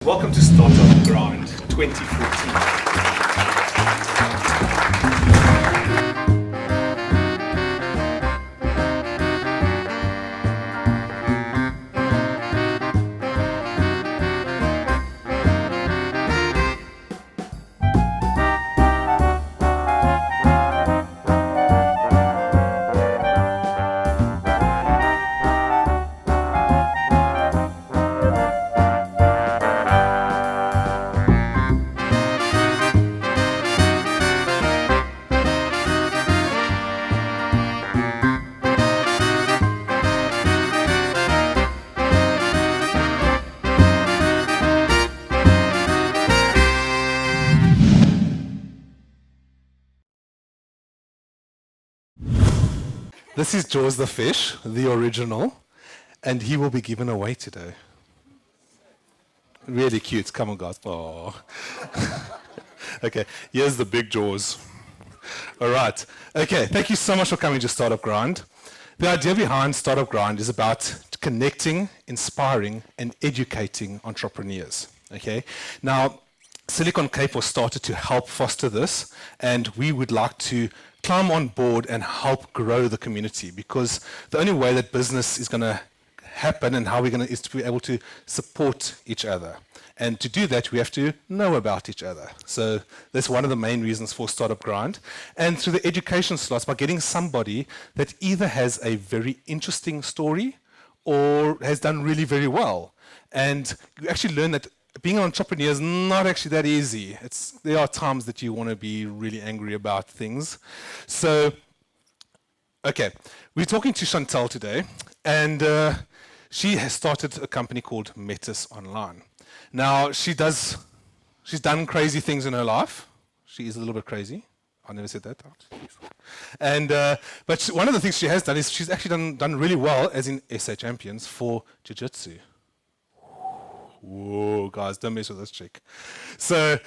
Welcome to Startup Grind 2014. This is Jaws the fish, the original, and he will be given away today. Really cute. Come on, guys. Oh. Okay, here's the big Jaws. All right. Okay, thank you so much for coming to Startup Grind. The idea behind Startup Grind is about connecting, inspiring, and educating entrepreneurs. Okay. Now, Silicon Cape was started to help foster this, and we would like to climb on board and help grow the community, because the only way that business is going to happen and how we're going to is to be able to support each other. And to do that, we have to know about each other. So that's one of the main reasons for Startup Grind. And through the education slots, by getting somebody that either has a very interesting story or has done really very well. And you actually learn that being an entrepreneur is not actually that easy. There are times that you want to be really angry about things. So, okay, we're talking to Chantelle today, and she has started a company called Metis Online. Now, she's done crazy things in her life. She is a little bit crazy. I never said that out. And but one of the things she has done is she's actually done really well, as in SA Champions, for Jiu-Jitsu. Whoa, guys, don't mess with this chick. So,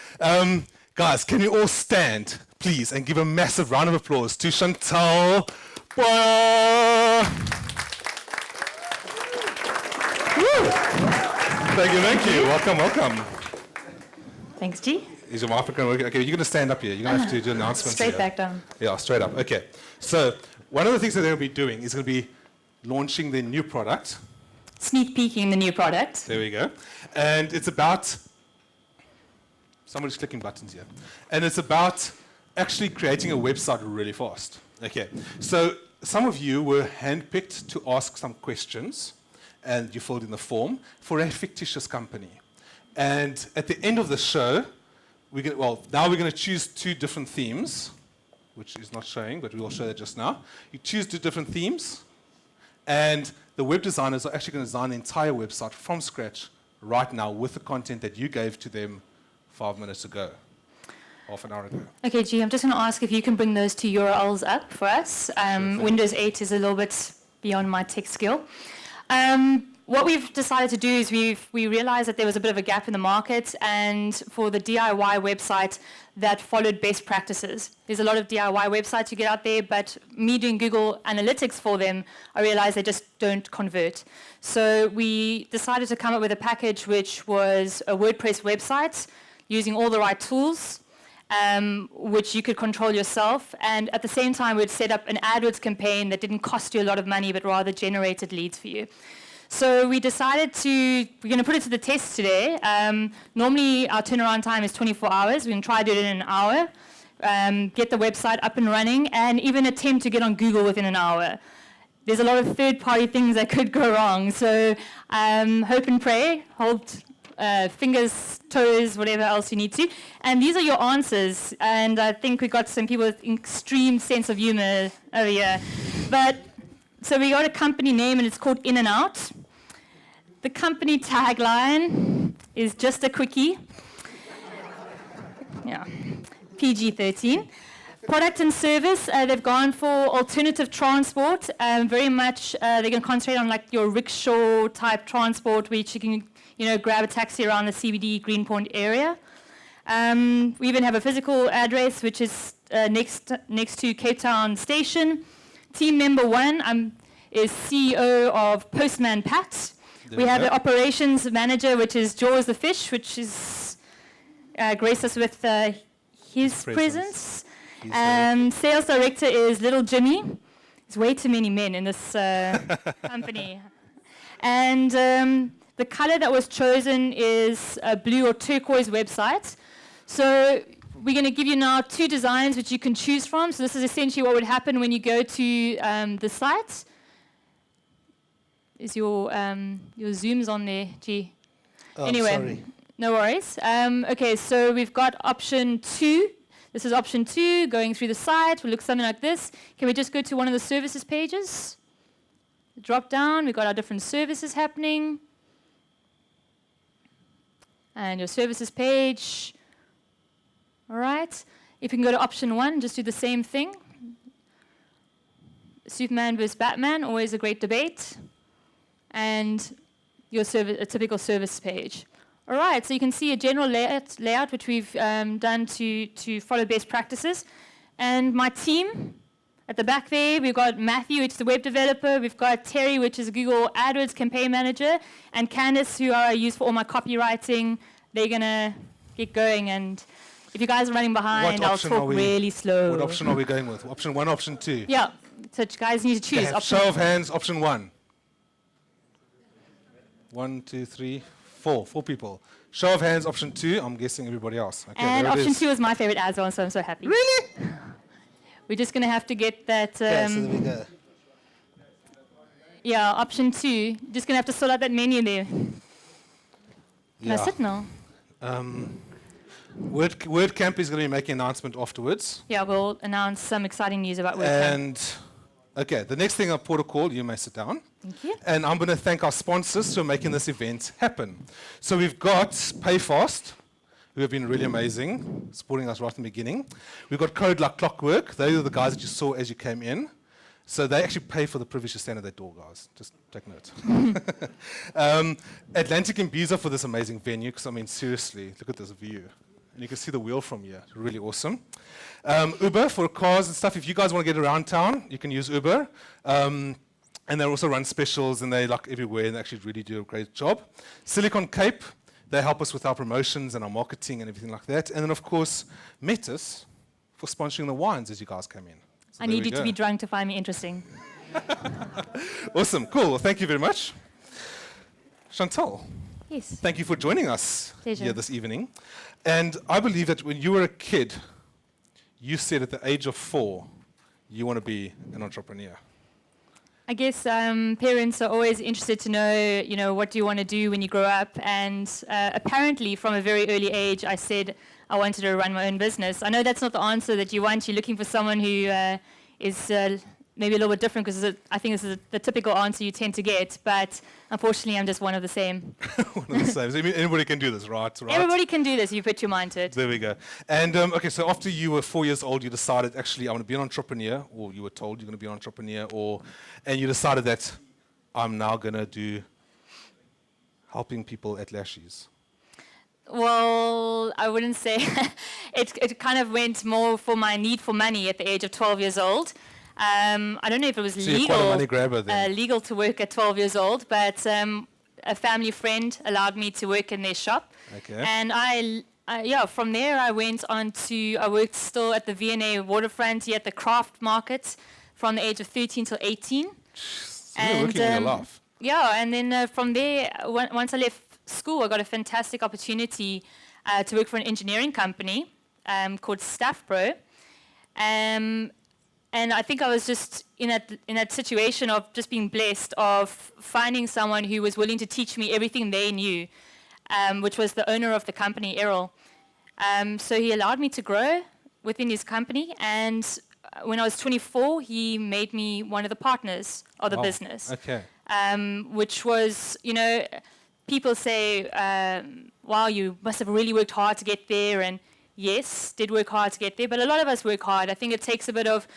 guys, can you all stand, please, and give a massive round of applause to Chantelle Bowyer. Thank you. Welcome. Thanks, G. Is your microphone working? Okay, you're going to stand up here. You're going to have to do announcements Straight here. back down. Yeah, straight up. Okay. So, one of the things that they're going to be doing is going to be launching their new product. Sneak peeking the new product. There we go. And it's about, somebody's clicking buttons here. And it's about actually creating a website really fast. Okay. So some of you were handpicked to ask some questions, and you filled in the form for a fictitious company. And at the end of the show, now we're going to choose two different themes, which is not showing, but we will show that just now. You choose two different themes, and the web designers are actually going to design the entire website from scratch right now with the content that you gave to them 5 minutes ago, half an hour ago. Okay, G, I'm just going to ask if you can bring those two URLs up for us. Windows 8 is a little bit beyond my tech skill. What we've decided to do is we realized that there was a bit of a gap in the market, and for the DIY website that followed best practices. There's a lot of DIY websites you get out there, but me doing Google Analytics for them, I realized they just don't convert. So we decided to come up with a package which was a WordPress website using all the right tools, which you could control yourself, and at the same time we'd set up an AdWords campaign that didn't cost you a lot of money but rather generated leads for you. So we decided we're going to put it to the test today. Normally our turnaround time is 24 hours. We can try to do it in an hour, get the website up and running, and even attempt to get on Google within an hour. There's a lot of third-party things that could go wrong. So hope and pray, hold fingers, toes, whatever else you need to. And these are your answers. And I think we got some people with extreme sense of humor over here. So we got a company name, and it's called In and Out. The company tagline is just a quickie. Yeah, PG-13. Product and service, they've gone for alternative transport. Very much, they're going to concentrate on like your rickshaw type transport, which you can, grab a taxi around the CBD Greenpoint area. We even have a physical address, which is next to Cape Town Station. Team member 1 is CEO of Postman Pat. There We have go. an operations manager, which is Jaws the fish, which is graced us with his presence. Sales director is Little Jimmy. There's way too many men in this company. And the color that was chosen is a blue or turquoise website. So we're going to give you now 2 designs which you can choose from. So this is essentially what would happen when you go to the site. Is your Zoom's on there, gee. Oh, Anyway, sorry. no worries. Okay, so we've got option 2. This is option 2, going through the site. Will look something like this. Can we just go to one of the services pages? Drop down, we've got our different services happening. And your services page. All right. If you can go to option 1, just do the same thing. Superman versus Batman, always a great debate. And your a typical service page. All right, so you can see a general layout which we've done to follow best practices. And my team, at the back there, we've got Matthew, which is the web developer. We've got Terry, which is a Google AdWords campaign manager. And Candice, who I use for all my copywriting. They're going to get going. And if you guys are running behind, I'll talk really slow. What option are we going with? Option 1, option 2? Yeah, so you guys need to choose. Show of hands, option 1. 1, 2, 3, 4. 4 people. Show of hands, option 2. I'm guessing everybody else. Okay, and option 2 is my favorite as well, so I'm so happy. Really? We're just going to have to get that. Okay, so there we go. Yeah, option 2. Just going to have to sort out that menu there. Can I sit now? WordCamp is going to be making an announcement afterwards. Yeah, we'll announce some exciting news about WordCamp. And, okay, the next thing I'll protocol, you may sit down. Thank you. And I'm going to thank our sponsors who are making this event happen. So we've got PayFast, who have been really amazing, supporting us right from the beginning. We've got Code Like Clockwork. They are the guys that you saw as you came in. So they actually pay for the privilege to stand at that door, guys. Just take note. Atlantic Imbizo for this amazing venue, because, I mean, seriously, look at this view. And you can see the wheel from here. Really awesome. Uber for cars and stuff. If you guys want to get around town, you can use Uber. And they also run specials, and they like everywhere, and they actually really do a great job. Silicon Cape, they help us with our promotions and our marketing and everything like that. And then, of course, Metis for sponsoring the wines as you guys came in. So I need you to be drunk to find me interesting. Awesome, cool. Well, thank you very much. Chantelle, Yes. thank you for joining us Pleasure. here this evening. And I believe that when you were a kid, you said at the age of 4, you want to be an entrepreneur. I guess parents are always interested to know, what do you want to do when you grow up? And apparently, from a very early age, I said I wanted to run my own business. I know that's not the answer that you want. You're looking for someone who is maybe a little bit different, because I think this is the typical answer you tend to get. But unfortunately, I'm just one of the same. One of the same. So, I mean, anybody can do this, right? Everybody can do this. You put your mind to it. There we go. And okay, so after you were 4 years old, you decided, actually, I want to be an entrepreneur, or you were told you're going to be an entrepreneur, and you decided that I'm now going to do helping people at Lashies. Well, I wouldn't say. It kind of went more for my need for money at the age of 12 years old. I don't know if it was So you're quite a money grabber then. legal to work at 12 years old, but a family friend allowed me to work in their shop. Okay. And from there I went on I worked still at the V&A Waterfront here at the craft market from the age of 13 till 18. So you're working your life. Yeah, and then from there, once I left school, I got a fantastic opportunity to work for an engineering company called Staff Pro. And I think I was just in that situation of just being blessed of finding someone who was willing to teach me everything they knew, which was the owner of the company, Errol. So he allowed me to grow within his company, and when I was 24, he made me one of the partners of the business. Okay. Which was, people say, wow, you must have really worked hard to get there, and yes, did work hard to get there, but a lot of us work hard. I think it takes a bit of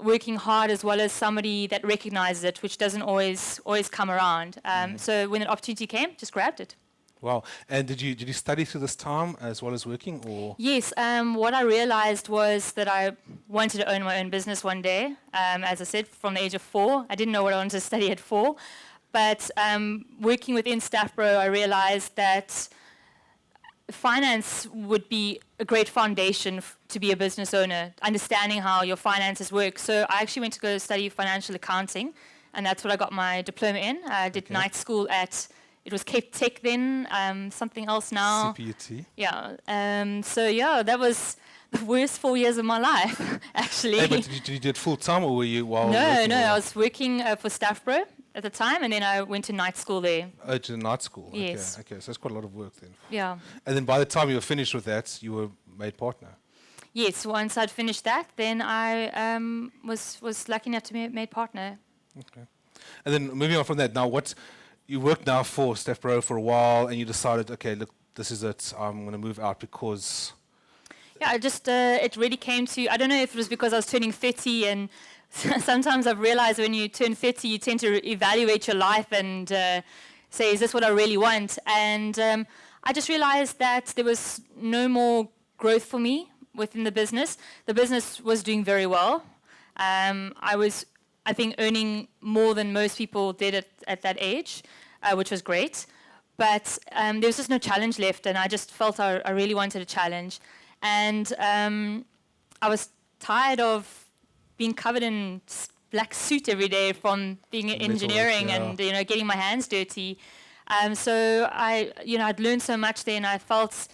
working hard as well as somebody that recognizes it, which doesn't always come around. So when an opportunity came, just grabbed it. Wow. And did you study through this time as well as working, or? Yes. What I realized was that I wanted to own my own business one day. As I said, from the age of 4, I didn't know what I wanted to study at 4. But working within Staffbro, I realized that finance would be a great foundation to be a business owner, understanding how your finances work. So I actually went to go study financial accounting, and that's what I got my diploma in. I did night school at, it was Cape Tech then, something else now. CPUT. Yeah. So yeah, that was the worst 4 years of my life, actually. Hey, but did you do it full time, or were you while No, working? I was working for Staffbro at the time, and then I went to night school there. Oh, to night school. Yes. Okay, so that's quite a lot of work then. Yeah. And then by the time you were finished with that, you were made partner. Yes, once I'd finished that, then I was lucky enough to be made partner. Okay. And then moving on from that, now you worked now for Staffbro for a while, and you decided, okay, look, this is it. I'm going to move out because. Yeah, I just it really came to. I don't know if it was because I was turning 30, and sometimes I've realized when you turn 30, you tend to evaluate your life and say, is this what I really want? And I just realized that there was no more growth for me within the business. The business was doing very well. I was, I think, earning more than most people did at that age, which was great. But there was just no challenge left, and I just felt I really wanted a challenge. And I was tired of being covered in black suit every day from being in engineering and getting my hands dirty. So I'd learned so much there, and I felt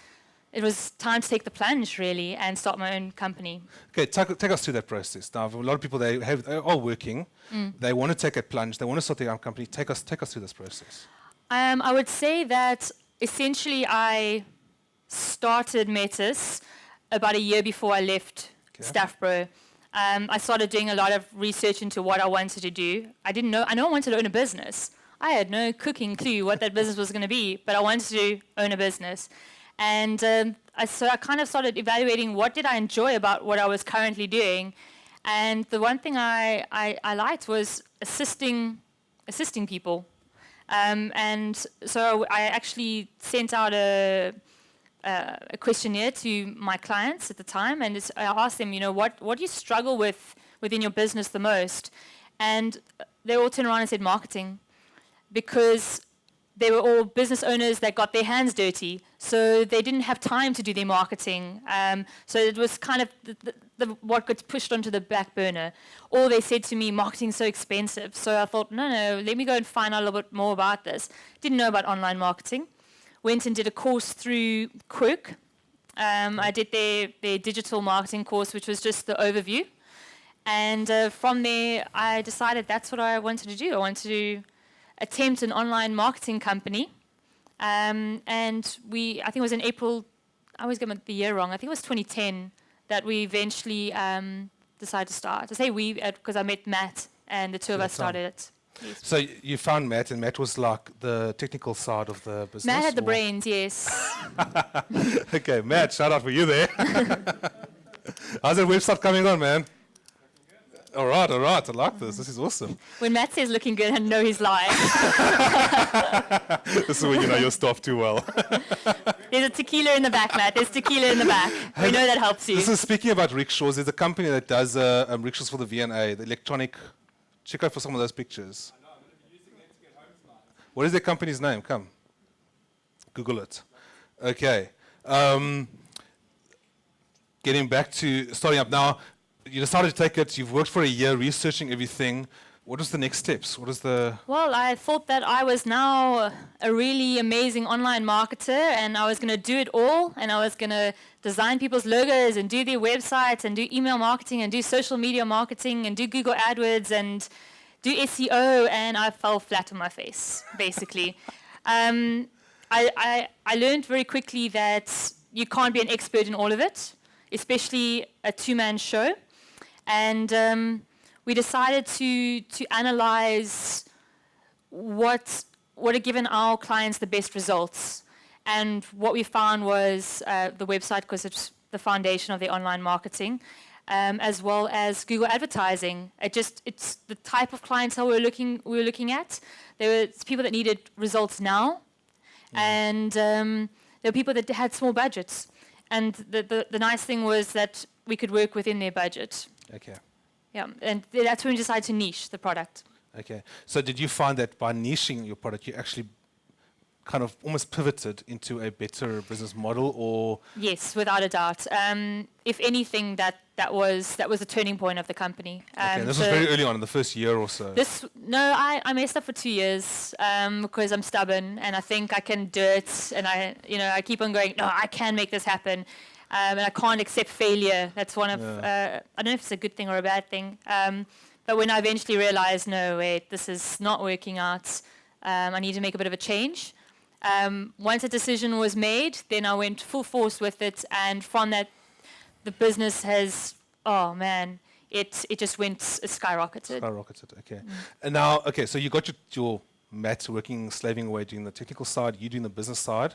it was time to take the plunge, really, and start my own company. Okay, take us through that process. Now, a lot of people, they are working, they want to take a plunge, they want to start their own company. Take us through this process. I would say that essentially I started Metis about a year before I left Staffbro. I started doing a lot of research into what I wanted to do. I know I wanted to own a business. I had no cooking clue what that business was going to be, but I wanted to own a business. And so I kind of started evaluating what did I enjoy about what I was currently doing. And the one thing I liked was assisting people. And so I actually sent out a questionnaire to my clients at the time, and I asked them, what do you struggle with within your business the most? And they all turned around and said marketing, because they were all business owners that got their hands dirty, so they didn't have time to do their marketing. So it was kind of what got pushed onto the back burner. Or they said to me, marketing's so expensive. So I thought, no, let me go and find out a little bit more about this. Didn't know about online marketing. Went and did a course through Quirk. I did their digital marketing course, which was just the overview. And from there, I decided that's what I wanted to do. I wanted to attempt an online marketing company. And I think it was in April, I always get the year wrong, I think it was 2010, that we eventually decided to start. I say we, because I met Matt, and the two of us started it. Yes. So you found Matt, and Matt was like the technical side of the business? Matt had the brains, yes. Okay, Matt, shout out for you there. How's that website coming on, man? All right, I like this. This is awesome. When Matt says looking good, I know he's lying. This is when you know your stuff too well. There's a tequila in the back, Matt. There's tequila in the back. We know that helps you. This is speaking about rickshaws. There's a company that does rickshaws for the V&A, the electronic. Check out for some of those pictures. I know, I'm going to be using them to get home tonight. What is their company's name? Come. Google it. Okay. Getting back to starting up now. You decided to take it. You've worked for a year researching everything. What was the next steps? Well, I thought that I was now a really amazing online marketer, and I was going to do it all, and I was going to design people's logos and do their websites and do email marketing and do social media marketing and do Google AdWords and do SEO, and I fell flat on my face, basically. I learned very quickly that you can't be an expert in all of it, especially a two-man show. And we decided to analyze what had given our clients the best results. And what we found was the website, because it's the foundation of their online marketing, as well as Google advertising. It's the type of clientele we were looking at. There were people that needed results now, and there were people that had small budgets. And the nice thing was that we could work within their budget. Okay. Yeah, and that's when we decided to niche the product. Okay. So did you find that by niching your product, you actually kind of almost pivoted into a better business model, or? Yes, without a doubt. If anything, that was a turning point of the company. Okay, this was very early on in the first year or so. I messed up for 2 years because I'm stubborn and I think I can do it, and I keep on going. No, I can make this happen, and I can't accept failure. That's one of I don't know if it's a good thing or a bad thing. But when I eventually realized, no, wait, this is not working out. I need to make a bit of a change. Once a decision was made, then I went full force with it, and from that, the business has, it just went skyrocketed. Okay. And now, okay, so you got your Matt working, slaving away, doing the technical side, you doing the business side.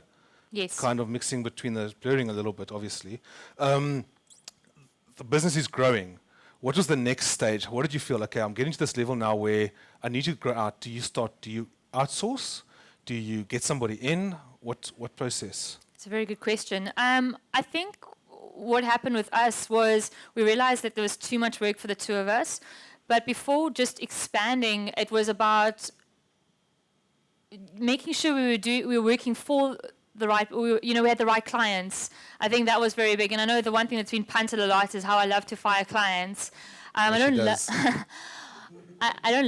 Yes. Kind of mixing between the, blurring a little bit, obviously. The business is growing. What was the next stage? What did you feel? Okay, I'm getting to this level now where I need to grow out. Do you outsource? Do you get somebody in? What process? It's a very good question. I think what happened with us was we realized that there was too much work for the two of us. But before just expanding, it was about making sure we were working for the right, we had the right clients. I think that was very big. And I know the one thing that's been punted a lot is how I love to fire clients. I don't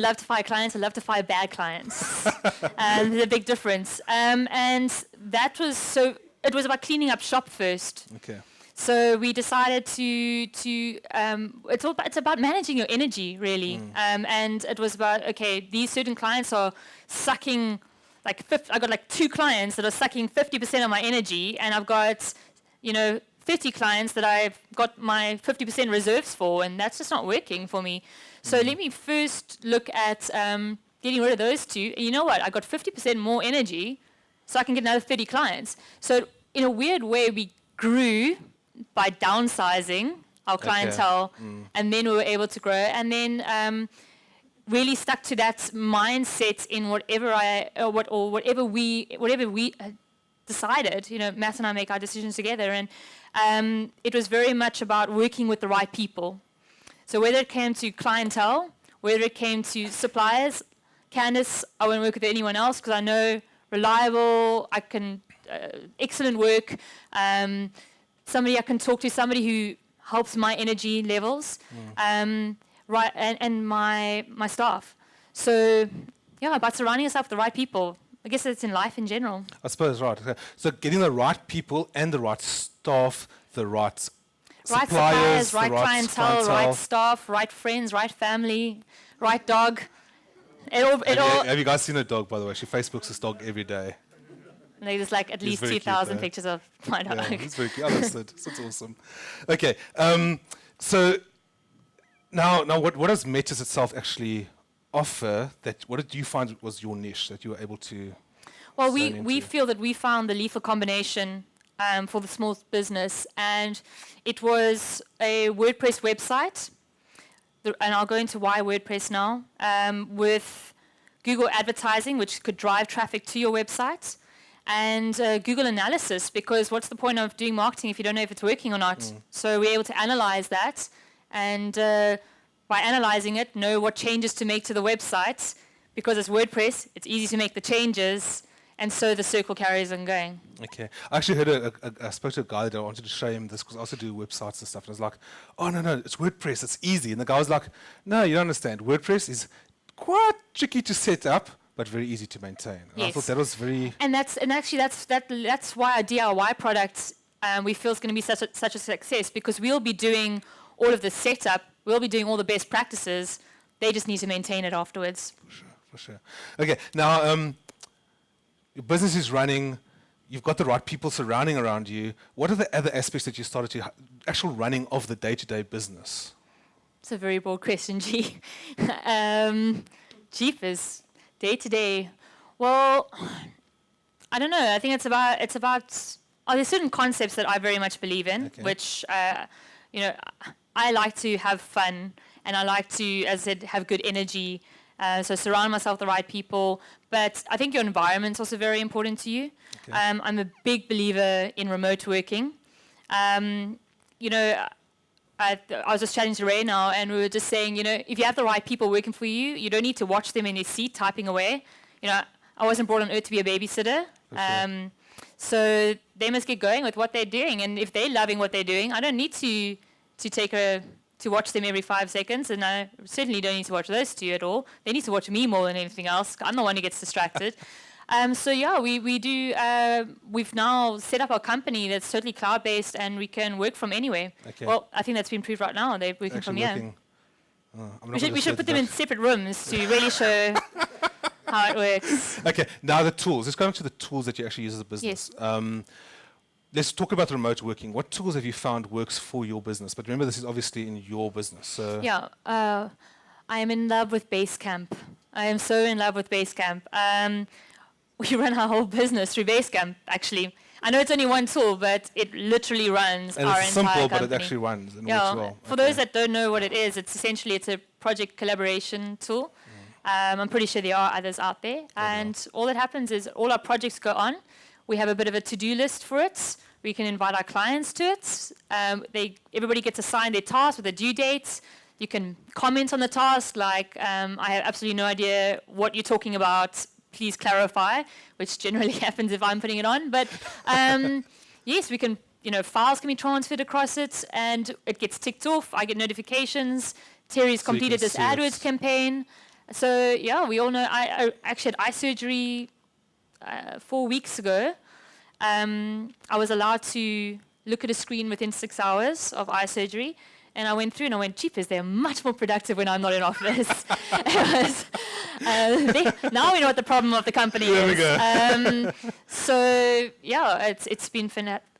love to fire clients. I love to fire bad clients. There's a big difference. And that was so. It was about cleaning up shop first. Okay. So we decided to it's about managing your energy really. And it was about, okay, these certain clients are sucking I got 2 clients that are sucking 50% of my energy, and I've got 30 clients that I've got my 50% reserves for, and that's just not working for me. So let me first look at getting rid of those 2. And you know what? I got 50% more energy, so I can get another 30 clients. So in a weird way, we grew by downsizing our clientele, and then we were able to grow. And then really stuck to that mindset in whatever we decided. Matt and I make our decisions together, and it was very much about working with the right people. So whether it came to clientele, whether it came to suppliers, Candice, I won't work with anyone else because I know reliable, I can excellent work. Somebody I can talk to, somebody who helps my energy levels. Right, and my staff. So, about surrounding yourself with the right people. I guess it's in life in general. I suppose, right. Okay. So getting the right people and the right staff, the right suppliers, right clientele, right staff, right friends, right family, right dog. Have you guys seen a dog, by the way? She Facebooks this dog every day. There's at least 2,000 pictures of my dog. Yeah, it's very cute. I understood. That's awesome. Okay, so... Now, what does Metis itself actually offer? What did you find was your niche that you were able to? Well, we feel that we found the lethal combination for the small business, and it was a WordPress website, and I'll go into why WordPress now, with Google advertising, which could drive traffic to your website, and Google analysis, because what's the point of doing marketing if you don't know if it's working or not? So we're able to analyze that. And by analyzing it, know what changes to make to the website. Because it's WordPress, it's easy to make the changes, and so the circle carries on going. Okay. I actually heard I spoke to a guy that I wanted to show him this because I also do websites and stuff. And I was like, oh, no, it's WordPress, it's easy. And the guy was like, no, you don't understand. WordPress is quite tricky to set up, but very easy to maintain. And I thought that was very... And that's why our DIY product, we feel is going to be such a success, because we'll be doing all of the setup, we'll be doing all the best practices. They just need to maintain it afterwards. For sure. Okay, now your business is running. You've got the right people surrounding around you. What are the other aspects that you started to actual running of the day-to-day business? It's a very broad question, G. Jeepers, day-to-day. Well, I don't know. I think it's about. There's certain concepts that I very much believe in, which I like to have fun, and I like to, as I said, have good energy. So surround myself with the right people. But I think your environment's also very important to you. I'm a big believer in remote working. I was just chatting to Ray now, and we were just saying, you know, if you have the right people working for you, you don't need to watch them in their seat typing away. You know, I wasn't brought on earth to be a babysitter. Sure. So they must get going with what they're doing, and if they're loving what they're doing, I don't need to watch them every 5 seconds, and I certainly don't need to watch those two at all. They need to watch me more than anything else. I'm the one who gets distracted. So yeah, we do. We've now set up our company that's totally cloud-based, and we can work from anywhere. Okay. Well, I think that's been proved right now. They're working from here. We should put them in separate rooms to really show how it works. Okay, now the tools. Let's go into the tools that you actually use as a business. Yes. Let's talk about remote working. What tools have you found works for your business? But remember, this is obviously in your business. So Yeah, I am in love with Basecamp. I am so in love with Basecamp. We run our whole business through Basecamp, actually. I know it's only one tool, but it literally runs and our it's entire simple, company. but it actually runs and Yeah, works well. for those that don't know what it is, it's a project collaboration tool. I'm pretty sure there are others out there. And all that happens is all our projects go on. We have a bit of a to-do list for it. We can invite our clients to it. Everybody gets assigned their task with a due date. You can comment on the task, like, I have absolutely no idea what you're talking about. Please clarify, which generally happens if I'm putting it on. But yes, we can, files can be transferred across it, and it gets ticked off. I get notifications. Terry's completed this AdWords campaign. So yeah, we all know. I actually had eye surgery 4 weeks ago. I was allowed to look at a screen within 6 hours of eye surgery, and I went through and I went, jeepers, they're much more productive when I'm not in office. Now we know what the problem of the company is. There we go. So yeah, it's been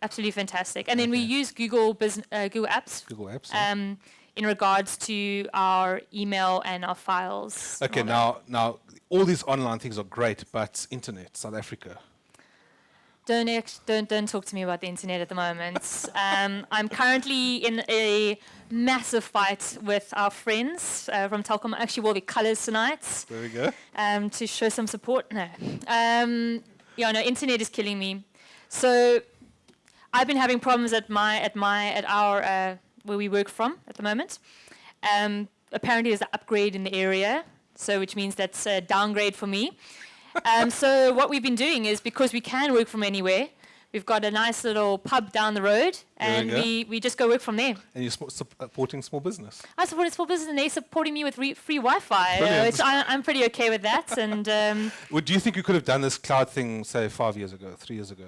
absolutely fantastic. And then we use Google Apps. Google Apps. Yeah. In regards to our email and our files. Okay, now all these online things are great, but internet, South Africa. Don't talk to me about the internet at the moment. I'm currently in a massive fight with our friends from Telkom. Actually, wore the colours tonight. There we go. To show some support. No. Internet is killing me. So I've been having problems at our where we work from at the moment. Apparently, there's an upgrade in the area, so which means that's a downgrade for me. So what we've been doing is, because we can work from anywhere, we've got a nice little pub down the road, and we just go work from there. And you're supporting small business. I support small business, and they're supporting me with free Wi-Fi, which I'm pretty okay with that. And do you think you could have done this cloud thing, say, 5 years ago, 3 years ago?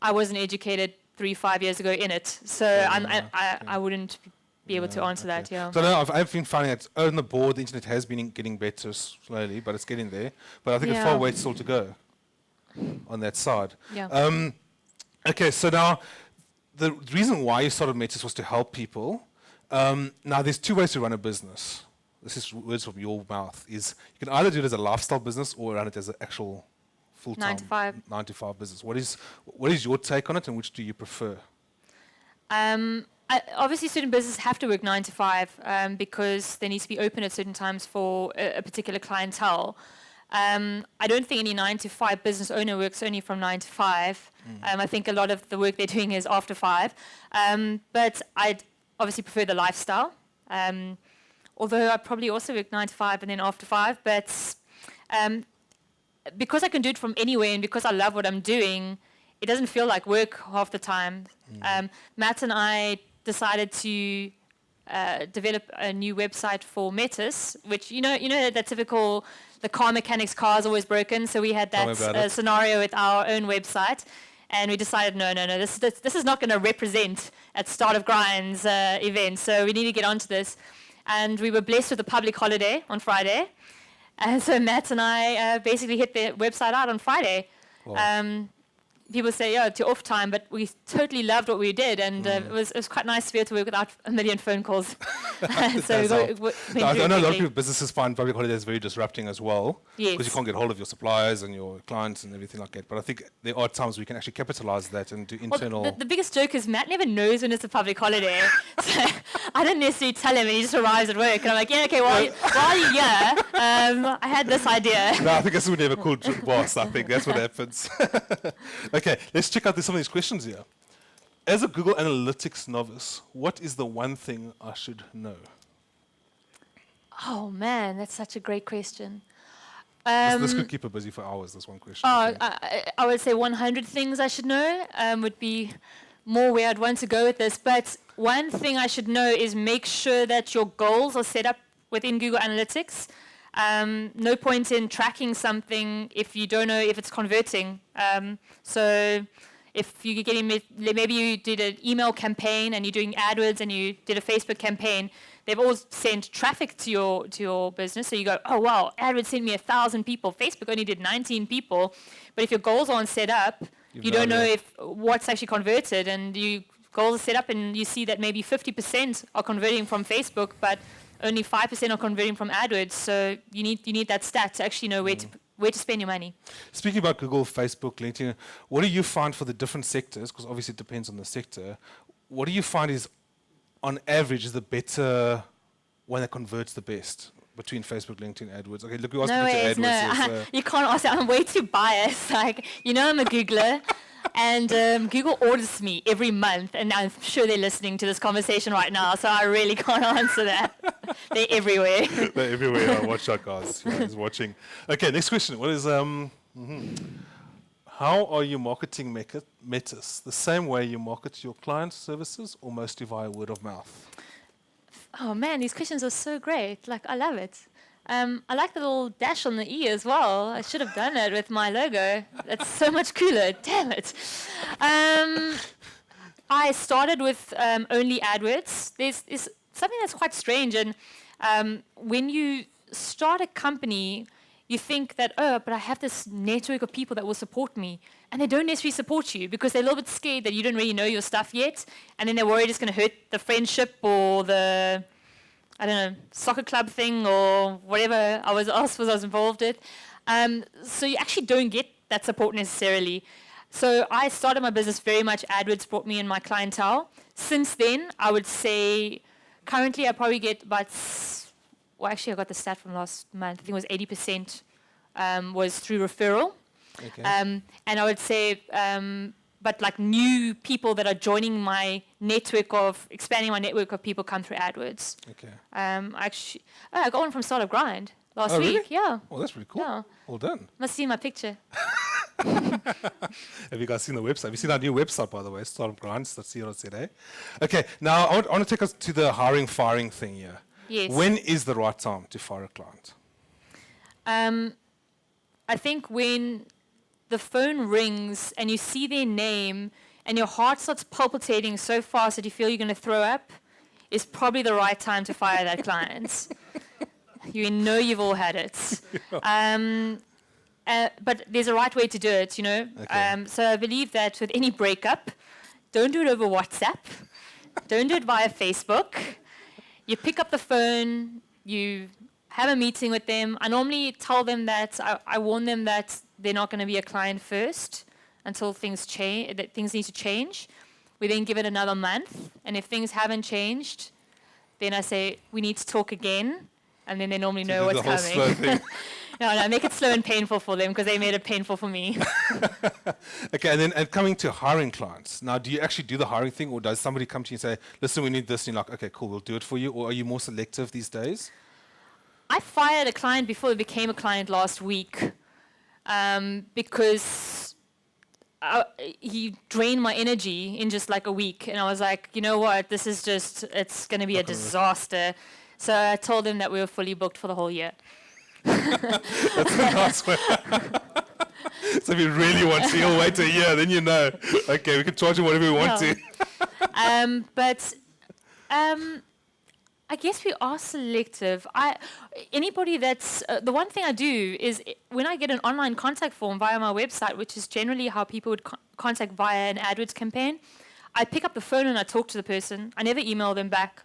I wasn't educated 3-5 years ago in it, so I wouldn't be able to answer that. Yeah. So no, I've been finding that on the board, the internet has been getting better slowly, but it's getting there. But I think a far way still to go on that side. Yeah. Okay, so now the reason why you started Metis was to help people. Now there's two ways to run a business. This is words from your mouth. Is you can either do it as a lifestyle business or run it as an actual full-time 9 to 5 business. What is your take on it, and which do you prefer? Obviously, certain businesses have to work 9 to 5 because they need to be open at certain times for a particular clientele. I don't think any 9 to 5 business owner works only from 9 to 5. I think a lot of the work they're doing is after 5. But I'd obviously prefer the lifestyle. Although I probably also work 9 to 5 and then after 5. But because I can do it from anywhere, and because I love what I'm doing, it doesn't feel like work half the time. Matt and I decided to develop a new website for Metis, which you know that typical, the car mechanic's car is always broken. So we had that scenario with our own website, and we decided no, this is not going to represent at Start of Grind's event. So we need to get onto this, and we were blessed with a public holiday on Friday, and so Matt and I basically hit the website out on Friday. Wow. People say, it's your off time, but we totally loved what we did, and it was quite nice to be able to work without a million phone calls. So I know a lot of businesses find public holidays very disrupting as well, yes, because you can't get hold of your suppliers and your clients and everything like that. But I think there are times we can actually capitalize that and do internal... The biggest joke is Matt never knows when it's a public holiday. So I don't necessarily tell him, and he just arrives at work, and I'm like, yeah, okay, while you're here, I had this idea. No, I think that's when we have a cool boss, I think. That's what happens. Okay, let's check out some of these questions here. As a Google Analytics novice, what is the one thing I should know? Oh man, that's such a great question. This could keep her busy for hours, this one question. I think. I would say 100 things I should know would be more where I'd want to go with this. But one thing I should know is make sure that your goals are set up within Google Analytics. No point in tracking something if you don't know if it's converting. So if you're getting, maybe you did an email campaign and you're doing AdWords and you did a Facebook campaign, they've all sent traffic to your business. So you go, oh wow, AdWords sent me 1,000 people. Facebook only did 19 people. But if your goals aren't set up, you don't know if what's actually converted, and your goals are set up and you see that maybe 50% are converting from Facebook, but only 5% are converting from AdWords. So you need that stat to actually know where to spend your money. Speaking about Google, Facebook, LinkedIn, what do you find for the different sectors? Because obviously it depends on the sector. What do you find is, on average, is the better one that converts the best between Facebook, LinkedIn, AdWords? Okay, look, we asked No to ways, AdWords. no. Yes, You can't ask that. I'm way too biased. Like, I'm a Googler. And Google orders me every month, and I'm sure they're listening to this conversation right now, so I really can't answer that. They're everywhere. They're everywhere. Watch out, guys. He's watching. Okay, next question. What is how are you marketing Metis? The same way you market your client services, or mostly via word of mouth? Oh man, these questions are so great. Like, I love it. I like the little dash on the E as well. I should have done it with my logo. That's so much cooler. Damn it. I started with only AdWords. There's something that's quite strange. And when you start a company, you think that, but I have this network of people that will support me. And they don't necessarily support you because they're a little bit scared that you don't really know your stuff yet. And then they're worried it's going to hurt the friendship or the, I don't know, soccer club thing or whatever I was involved in. So you actually don't get that support necessarily. So I started my business very much AdWords brought me in my clientele. Since then, I would say currently I probably get about, well, actually I got the stat from last month. I think it was 80% was through referral. Okay. And I would say, but like new people that are joining my network of, expanding my network of people come through AdWords. Okay. I got one from Startup Grind last week. Really? Yeah. Oh, that's pretty cool. Yeah. Well done. Must see my picture. Have you guys seen the website? Have you seen our new website, by the way, startupgrinds.co.za? Okay, now I want to take us to the hiring, firing thing here. Yes. When is the right time to fire a client? I think when the phone rings and you see their name and your heart starts palpitating so fast that you feel you're going to throw up, is probably the right time to fire that client. You know you've all had it. But there's a right way to do it, Okay. So I believe that with any breakup, don't do it over WhatsApp. Don't do it via Facebook. You pick up the phone, you have a meeting with them. I normally tell them that, I warn them that they're not going to be a client first until things change, that things need to change. We then give it another month, and if things haven't changed, then I say, we need to talk again, and then they normally know what's coming. No, make it slow and painful for them because they made it painful for me. Okay, and coming to hiring clients. Now, do you actually do the hiring thing, or does somebody come to you and say, listen, we need this, and you're like, okay, cool, we'll do it for you, or are you more selective these days? I fired a client before he became a client last week because he drained my energy in just like a week. And I was like, you know what, this is just, it's going to be a disaster. So I told him that we were fully booked for the whole year. That's a nice way. So if you really want to, you'll wait a year, then you know. Okay, we can charge you whatever we want to. I guess we are selective. Anybody that's the one thing I do is when I get an online contact form via my website, which is generally how people would contact via an AdWords campaign, I pick up the phone and I talk to the person. I never email them back.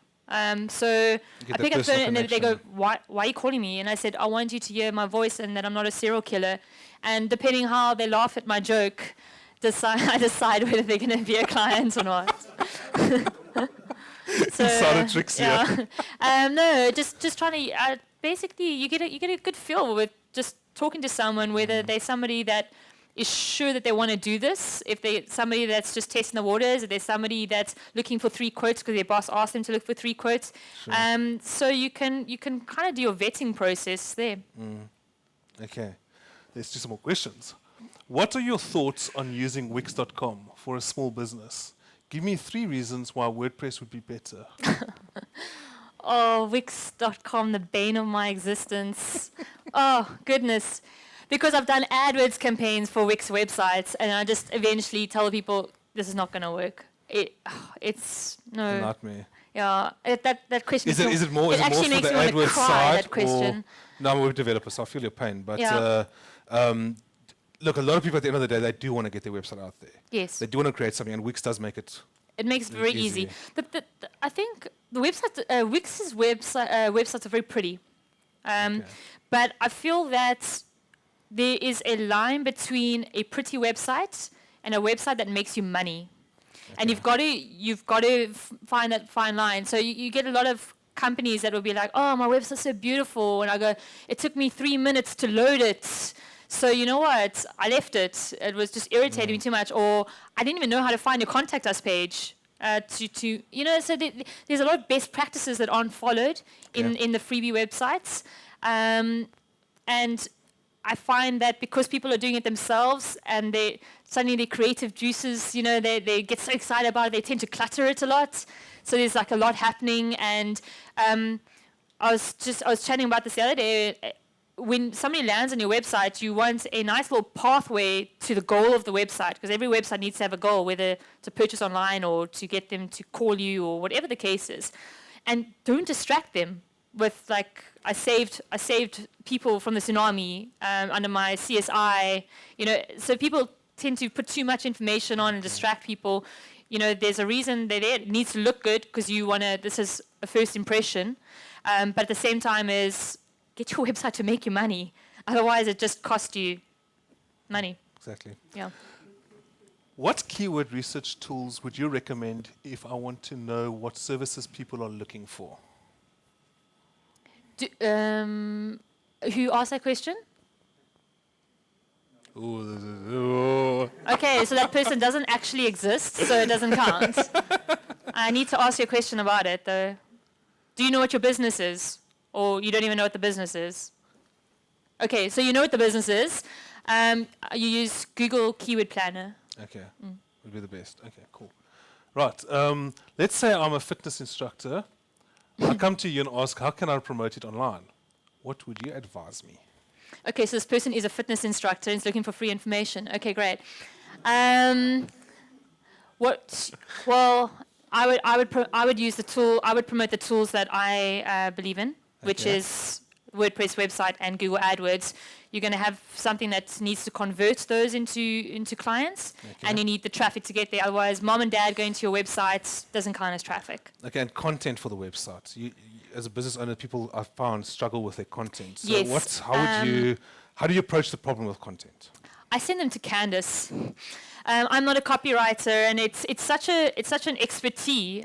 So I pick up the phone and they go, why are you calling me? And I said, I want you to hear my voice and that I'm not a serial killer. And depending how they laugh at my joke, I decide whether they're going to be a client or not. So, Insider tricks here. No, just trying to, basically you get a good feel with just talking to someone, whether they're somebody that is sure that they want to do this, if they're somebody that's just testing the waters, if there's somebody that's looking for 3 quotes because their boss asked them to look for 3 quotes. Sure. So you can kind of do your vetting process there. Okay, let's do some more questions. What are your thoughts on using Wix.com for a small business? Give me 3 reasons why WordPress would be better. Oh, Wix.com, the bane of my existence. Oh, goodness. Because I've done AdWords campaigns for Wix websites, and I just eventually tell people, this is not going to work. It's A no. nightmare. Yeah, that question. Is it more for actually makes the me want to AdWords cry, side? that question. No, I'm a web developer, so I feel your pain. But Yeah. look, a lot of people at the end of the day, they do want to get their website out there. Yes. They do want to create something, and Wix does make it. It makes it very easy. easy. I think the website, Wix's websites are very pretty. Okay. But I feel that there is a line between a pretty website and a website that makes you money. And you've got to find that fine line. So you get a lot of companies that will be like, oh, my website's so beautiful. And I go, it took me 3 minutes to load it. So you know what? I left it. It was just irritating me too much. Or I didn't even know how to find your contact us page. So there's a lot of best practices that aren't followed in the freebie websites. And I find that because people are doing it themselves and suddenly their creative juices, they get so excited about it, they tend to clutter it a lot. So there's like a lot happening. And I was chatting about this the other day. When somebody lands on your website, you want a nice little pathway to the goal of the website, because every website needs to have a goal, whether to purchase online or to get them to call you or whatever the case is. And don't distract them with like, I saved people from the tsunami under my CSI, so people tend to put too much information on and distract people. There's a reason they're there. It needs to look good because this is a first impression. But at the same time is, get your website to make you money. Otherwise, it just costs you money. Exactly. Yeah. What keyword research tools would you recommend if I want to know what services people are looking for? Who asked that question? Ooh. Okay, so that person doesn't actually exist, so it doesn't count. I need to ask you a question about it, though. Do you know what your business is? Or you don't even know what the business is? Okay, so you know what the business is. You use Google Keyword Planner. Okay, would be the best. Okay, cool. Right, let's say I'm a fitness instructor. I come to you and ask, how can I promote it online? What would you advise me? Okay, so this person is a fitness instructor and is looking for free information. Okay, great. Well, I would use the tool. I would promote the tools that I believe in, which is WordPress website and Google AdWords. You're going to have something that needs to convert those into clients, and you need the traffic to get there. Otherwise, mom and dad going to your website doesn't count as traffic. Okay, and content for the website. You, as a business owner, people I've found struggle with their content. So Yes. how do you approach the problem with content? I send them to Candace. I'm not a copywriter, and it's such an expertise.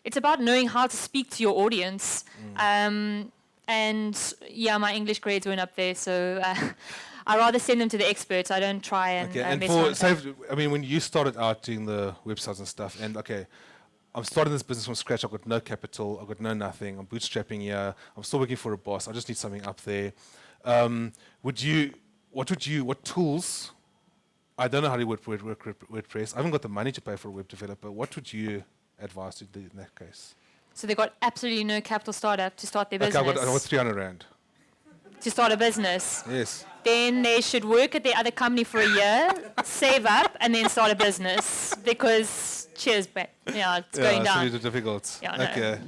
It's about knowing how to speak to your audience. And yeah, my English grades weren't up there, so I rather send them to the experts. I don't try and mess around with that. when you started out doing the websites and stuff, and I'm starting this business from scratch. I've got no capital. I've got no nothing. I'm bootstrapping here. I'm still working for a boss. I just need something up there. What tools? I don't know how to work WordPress. I haven't got the money to pay for a web developer. What would you advise to do in that case? So they've got absolutely no capital startup to start their business. Okay, I've got 300 rand. To start a business. Yes. Then they should work at their other company for a year, save up, and then start a business. Because, cheers, babe. Yeah, it's going down. It's really difficult. Yeah, I know. Okay.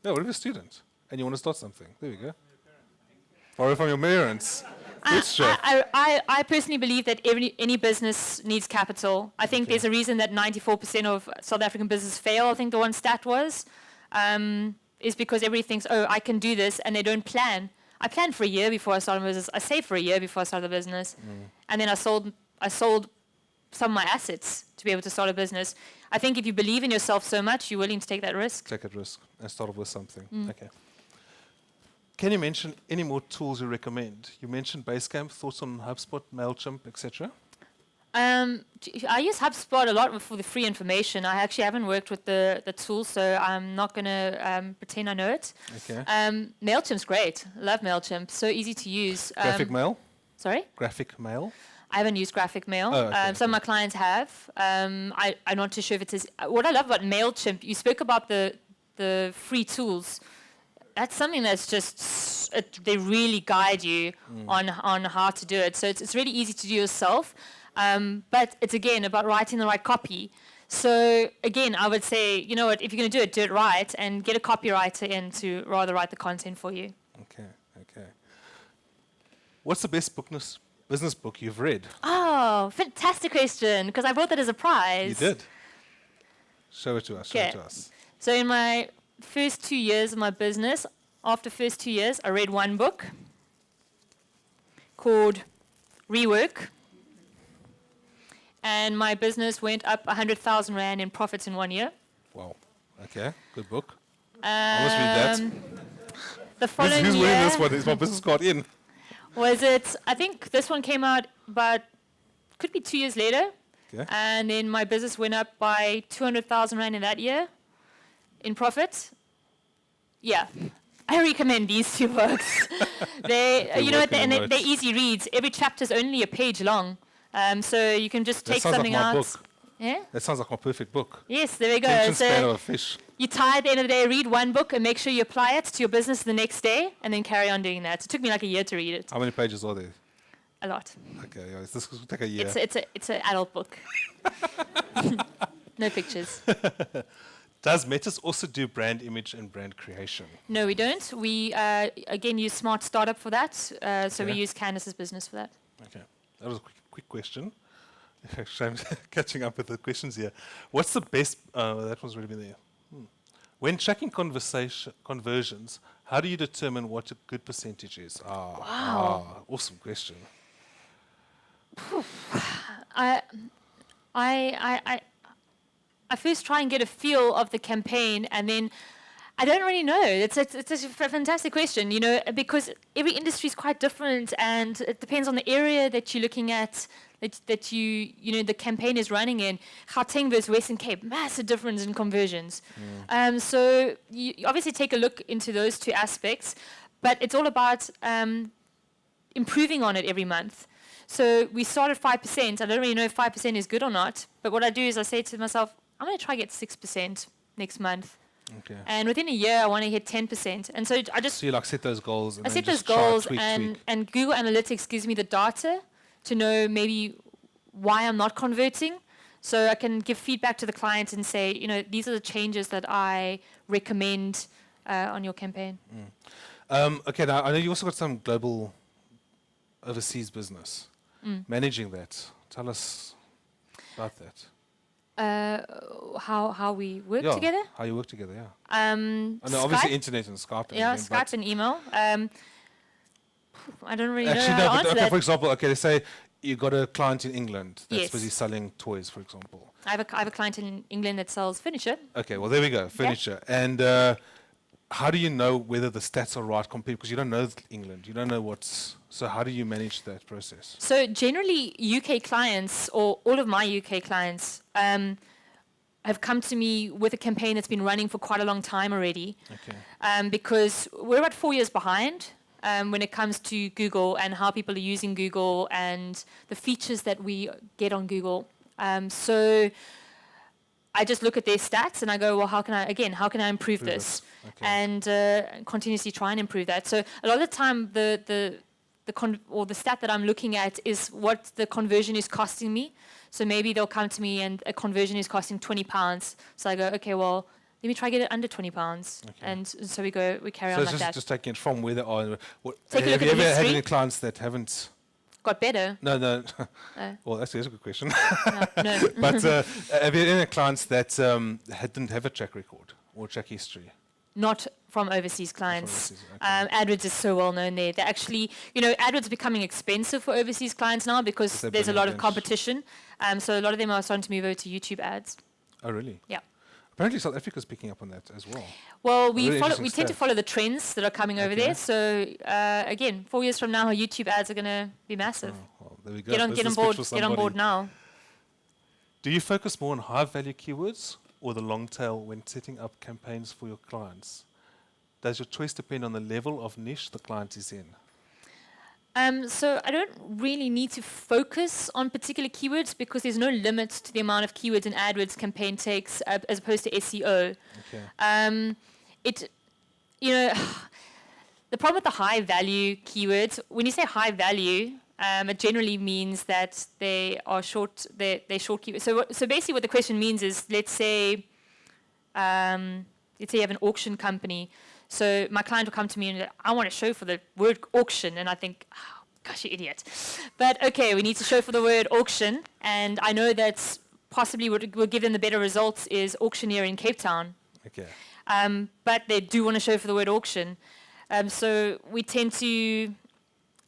Yeah, what if you're a student and you want to start something? There we go. Or if I'm your parents. I personally believe that any business needs capital. I think there's a reason that 94% of South African businesses fail. I think the one stat was, is because everybody thinks, oh, I can do this, and they don't plan. I planned for a year before I started a business. I saved for a year before I started the business. And then I sold some of my assets to be able to start a business. I think if you believe in yourself so much, you're willing to take that risk. Take that risk and start off with something. Okay. can you mention any more tools you recommend? You mentioned Basecamp, thoughts on HubSpot, MailChimp, etc. I use HubSpot a lot for the free information. I actually haven't worked with the tool, so I'm not going to pretend I know it. Okay. MailChimp's great. Love MailChimp. So easy to use. Graphic Mail? Sorry? Graphic Mail? I haven't used Graphic Mail. Oh, okay, Some of my clients have. I'm not too sure if it is. What I love about MailChimp, you spoke about the free tools. That's something that's just, they really guide you on how to do it. So it's really easy to do yourself. But it's, again, about writing the right copy. So, again, I would say, you know what, if you're going to do it right, and get a copywriter in to rather write the content for you. Okay, okay. What's the best business book you've read? Oh, fantastic question, because I brought that as a prize. You did? Show it to us, show it to us. So in my first 2 years of my business, after first 2 years, I read one book called Rework. And my business went up 100,000 Rand in profits in 1 year. Wow. Okay, good book. I must read that. The following Who's year winning this one? Is my business card in? was it, I think this one came out about, could be 2 years later. Okay. And then my business went up by 200,000 Rand in that year in profit. Yeah. I recommend these two books. You know, they're easy reads. Every chapter is only a page long. So you can just take something out. That sounds like my book. Yeah? That sounds like my perfect book. Yes, there we go. Attention span So of a fish. you tie at the end of the day, read one book and make sure you apply it to your business the next day, and then carry on doing that. It took me like a year to read it. How many pages are there? A lot. Okay, yeah, this will take a year. It's an adult book. No pictures. Does Metis also do brand image and brand creation? No, we don't. We, again, use Smart Startup for that. So we Okay. use Candace's business for that. Okay, that was a quick question. Shame catching up with the questions here. What's the best? That one's already been there. When tracking conversions, how do you determine what a good percentage is? Awesome question. I first try and get a feel of the campaign, and then I don't really know. It's a fantastic question, you know, because every industry is quite different, and it depends on the area that you're looking at, that you know, the campaign is running in. Gauteng versus Western Cape, massive difference in conversions. So you obviously take a look into those two aspects, but it's all about improving on it every month. So we start at 5%. I don't really know if 5% is good or not, but what I do is I say to myself, I'm going to try to get 6% next month. Okay. And within a year, I want to hit 10%. And so I just... So you like set those goals. And I then set those just try goals, tweak. and Google Analytics gives me the data to know maybe why I'm not converting. So I can give feedback to the client and say, you know, these are the changes that I recommend on your campaign. Okay, now I know you also got some global overseas business. Managing that. Tell us about that. How we work together? How you work together, yeah. And obviously internet and Skype. And yeah, everything, Skype and email. I don't really actually, know no, how to answer okay, that. for example, okay, let's say you got a client in England that's Yes. busy selling toys, for example. I have a client in England that sells furniture. Okay, well, there we go, furniture. And how do you know whether the stats are right compared, because you don't know England, you don't know what's, so how do you manage that process? So generally, UK clients, or all of my UK clients, have come to me with a campaign that's been running for quite a long time already. Okay. Because we're about 4 years behind when it comes to Google and how people are using Google and the features that we get on Google. So I just look at their stats and I go, well, how can I improve this? Okay. And continuously try and improve that. So a lot of the time, the stat that I'm looking at is what the conversion is costing me. So maybe they'll come to me and a conversion is costing £20. So I go, okay, well, let me try to get it under £20. Okay. And so we carry on So like it's that. just taking it from where they are. Take a look have you at the ever had history. any clients that haven't? Got better? No. Well, that's a good question. No. But have you had any clients that didn't have a track record or track history? Not from overseas clients. overseas, okay. AdWords is so well known there. They're actually, you know, AdWords is becoming expensive for overseas clients now because They're there's a bringing lot of bench. competition. So a lot of them are starting to move over to YouTube ads. Oh, really? Yeah. Apparently South Africa's picking up on that as well. Well, Really interesting we tend to stat. follow the trends that are coming over Okay. there. So again, 4 years from now, YouTube ads are going to be massive. Oh, well, there we go. Get on Business board. pitch for Get on board somebody. now. Do you focus more on high-value keywords or the long tail when setting up campaigns for your clients? Does your choice depend on the level of niche the client is in? So I don't really need to focus on particular keywords because there's no limit to the amount of keywords an AdWords campaign takes as opposed to SEO. Okay. The problem with the high value keywords, when you say high value, it generally means that they are short. They're short keywords. So basically, what the question means is, let's say you have an auction company. So my client will come to me and I want to show for the word auction, and I think, oh, gosh, you idiot. But okay, we need to show for the word auction, and I know that possibly what will give them the better results is auctioneer in Cape Town. Okay. But they do want to show for the word auction. So we tend to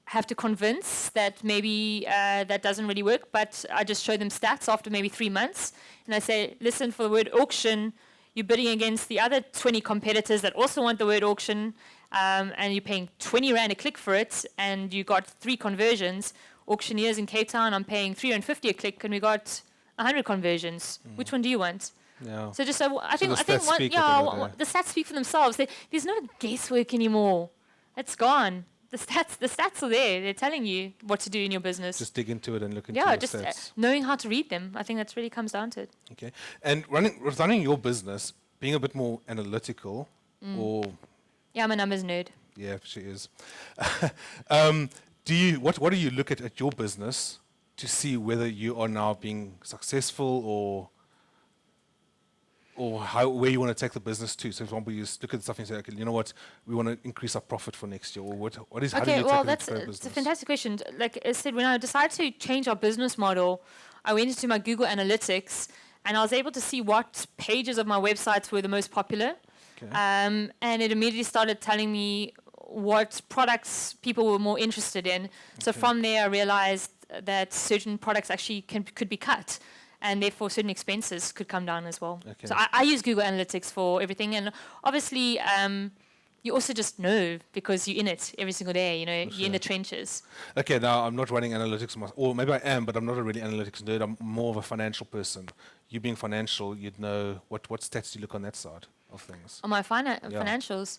have to convince that maybe that doesn't really work, but I just show them stats after maybe 3 months, and I say, listen, for the word auction, you're bidding against the other 20 competitors that also want the word auction, and you're paying 20 Rand a click for it, and you got 3 conversions. Auctioneers in Cape Town, I'm paying 350 a click, and we got 100 conversions. Which one do you want? Yeah. So just I think the stats one, speak at the end of the day. the stats speak for themselves. There's no guesswork anymore. It's gone. The stats are there. They're telling you what to do in your business. Just dig into it and look into yeah, your just stats. knowing how to read them. I think that's really comes down to it. Okay. And running your business, being a bit more analytical, or Yeah, I'm a numbers nerd. yeah, she is. What do you look at your business to see whether you are now being successful or where you want to take the business to? So, for example, you look at stuff and say, okay, you know what, we want to increase our profit for next year, or how do you Okay, well, take that's it into it's business? a fantastic question. Like I said, when I decided to change our business model, I went into my Google Analytics, and I was able to see what pages of my websites were the most popular. Okay. And it immediately started telling me what products people were more interested in. So Okay. from there, I realized that certain products actually could be cut, and therefore certain expenses could come down as well. Okay. So I use Google Analytics for everything, and obviously you also just know because you're in it every single day. You know, you're in the trenches. Okay, now I'm not running analytics, or maybe I am, but I'm not a really analytics nerd. I'm more of a financial person. You being financial, you'd know what stats do you look on that side of things? On my Yeah. financials,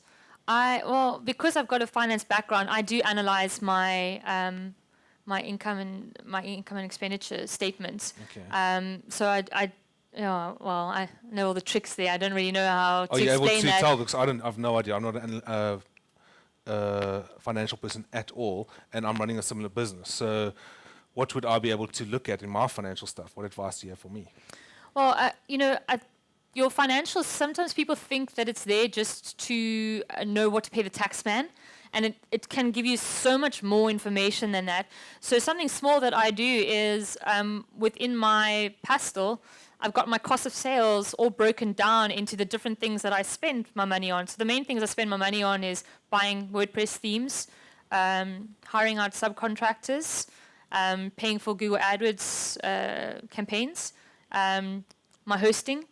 because I've got a finance background, I do analyze my my income and expenditure statements. Okay. So I know all the tricks there. I don't really know how to Are you able explain to that. tell? Because I've no idea. I'm not a financial person at all, and I'm running a similar business. So, what would I be able to look at in my financial stuff? What advice do you have for me? Well, your financials, sometimes people think that it's there just to know what to pay the tax man, and it can give you so much more information than that. So something small that I do is within my pastel, I've got my cost of sales all broken down into the different things that I spend my money on. So the main things I spend my money on is buying WordPress themes, hiring out subcontractors, paying for Google AdWords campaigns, my hosting.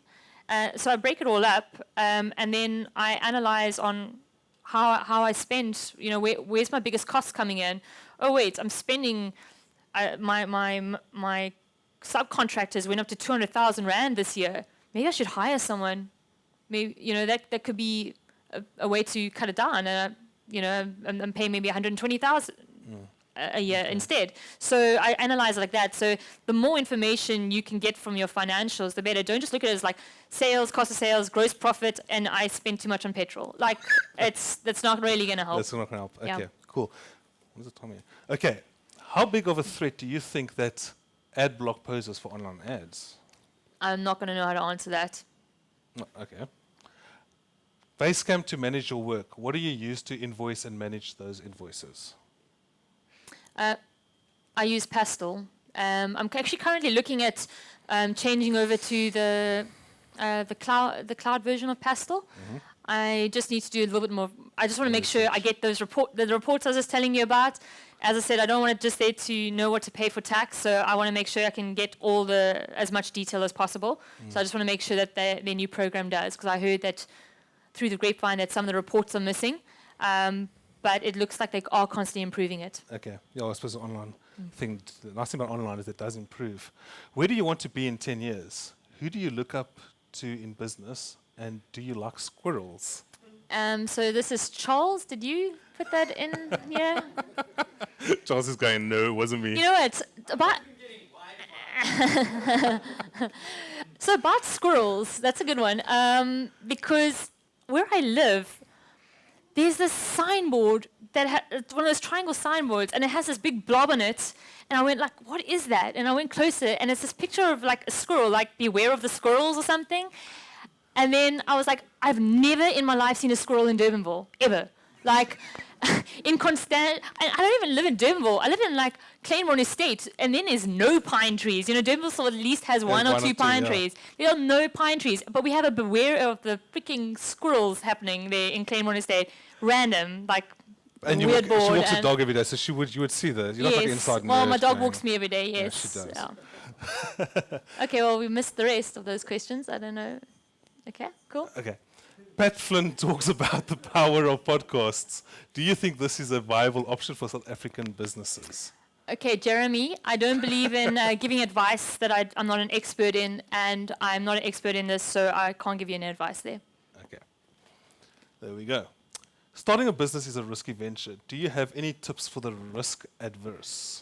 So I break it all up, and then I analyze on how I spend. You know, where's my biggest costs coming in? Oh wait, I'm spending my subcontractors went up to 200,000 Rand this year. Maybe I should hire someone. Maybe that could be a way to cut it down. I'm paying maybe 120,000. A year instead. So I analyze it like that. So the more information you can get from your financials, the better. Don't just look at it as like sales, cost of sales, gross profit, and I spend too much on petrol. Like that's not really going to help. That's not going to help. Yeah. Okay, cool. What's the time here? Okay, how big of a threat do you think that ad block poses for online ads? I'm not going to know how to answer that. No, okay. Basecamp to manage your work. What do you use to invoice and manage those invoices? I use Pastel. I'm actually currently looking at changing over to the cloud version of Pastel. Mm-hmm. I just need to do a little bit more. I just want to make sure I get the reports I was just telling you about, as I said, I don't want it just there to know what to pay for tax, so I want to make sure I can get as much detail as possible. So I just want to make sure that their new program does, because I heard that through the grapevine that some of the reports are missing, but it looks like they are constantly improving it. Okay. Yeah, I suppose the online thing, the nice thing about online is it does improve. Where do you want to be in 10 years? Who do you look up to in business, and do you like squirrels? So this is Charles. Did you put that in here? Charles is going, no, it wasn't me. You know what? So about squirrels, that's a good one. Because where I live, there's this signboard it's one of those triangle signboards, and it has this big blob on it. And I went like, what is that? And I went closer, and it's this picture of like a squirrel, like beware of the squirrels or something. And then I was like, I've never in my life seen a squirrel in Durbanville, ever. Like, in Constant, I don't even live in Durbanville. I live in like Claymore Estate, and then there's no pine trees. You know, Durbanville still at least has one or two pine trees. There are no pine trees, but we have a beware of the freaking squirrels happening there in Claymore Estate. Random, like and a weird board. She walks a dog every day, so you would see that. You're yes. not like inside. Well, my dog walks me every day. Yes. Yeah, she does. Yeah. Okay. Well, we missed the rest of those questions. I don't know. Okay. Cool. Okay. Pat Flynn talks about the power of podcasts. Do you think this is a viable option for South African businesses? Okay, Jeremy, I don't believe in giving advice that I'm not an expert in, and I'm not an expert in this, so I can't give you any advice there. Okay. There we go. Starting a business is a risky venture. Do you have any tips for the risk adverse?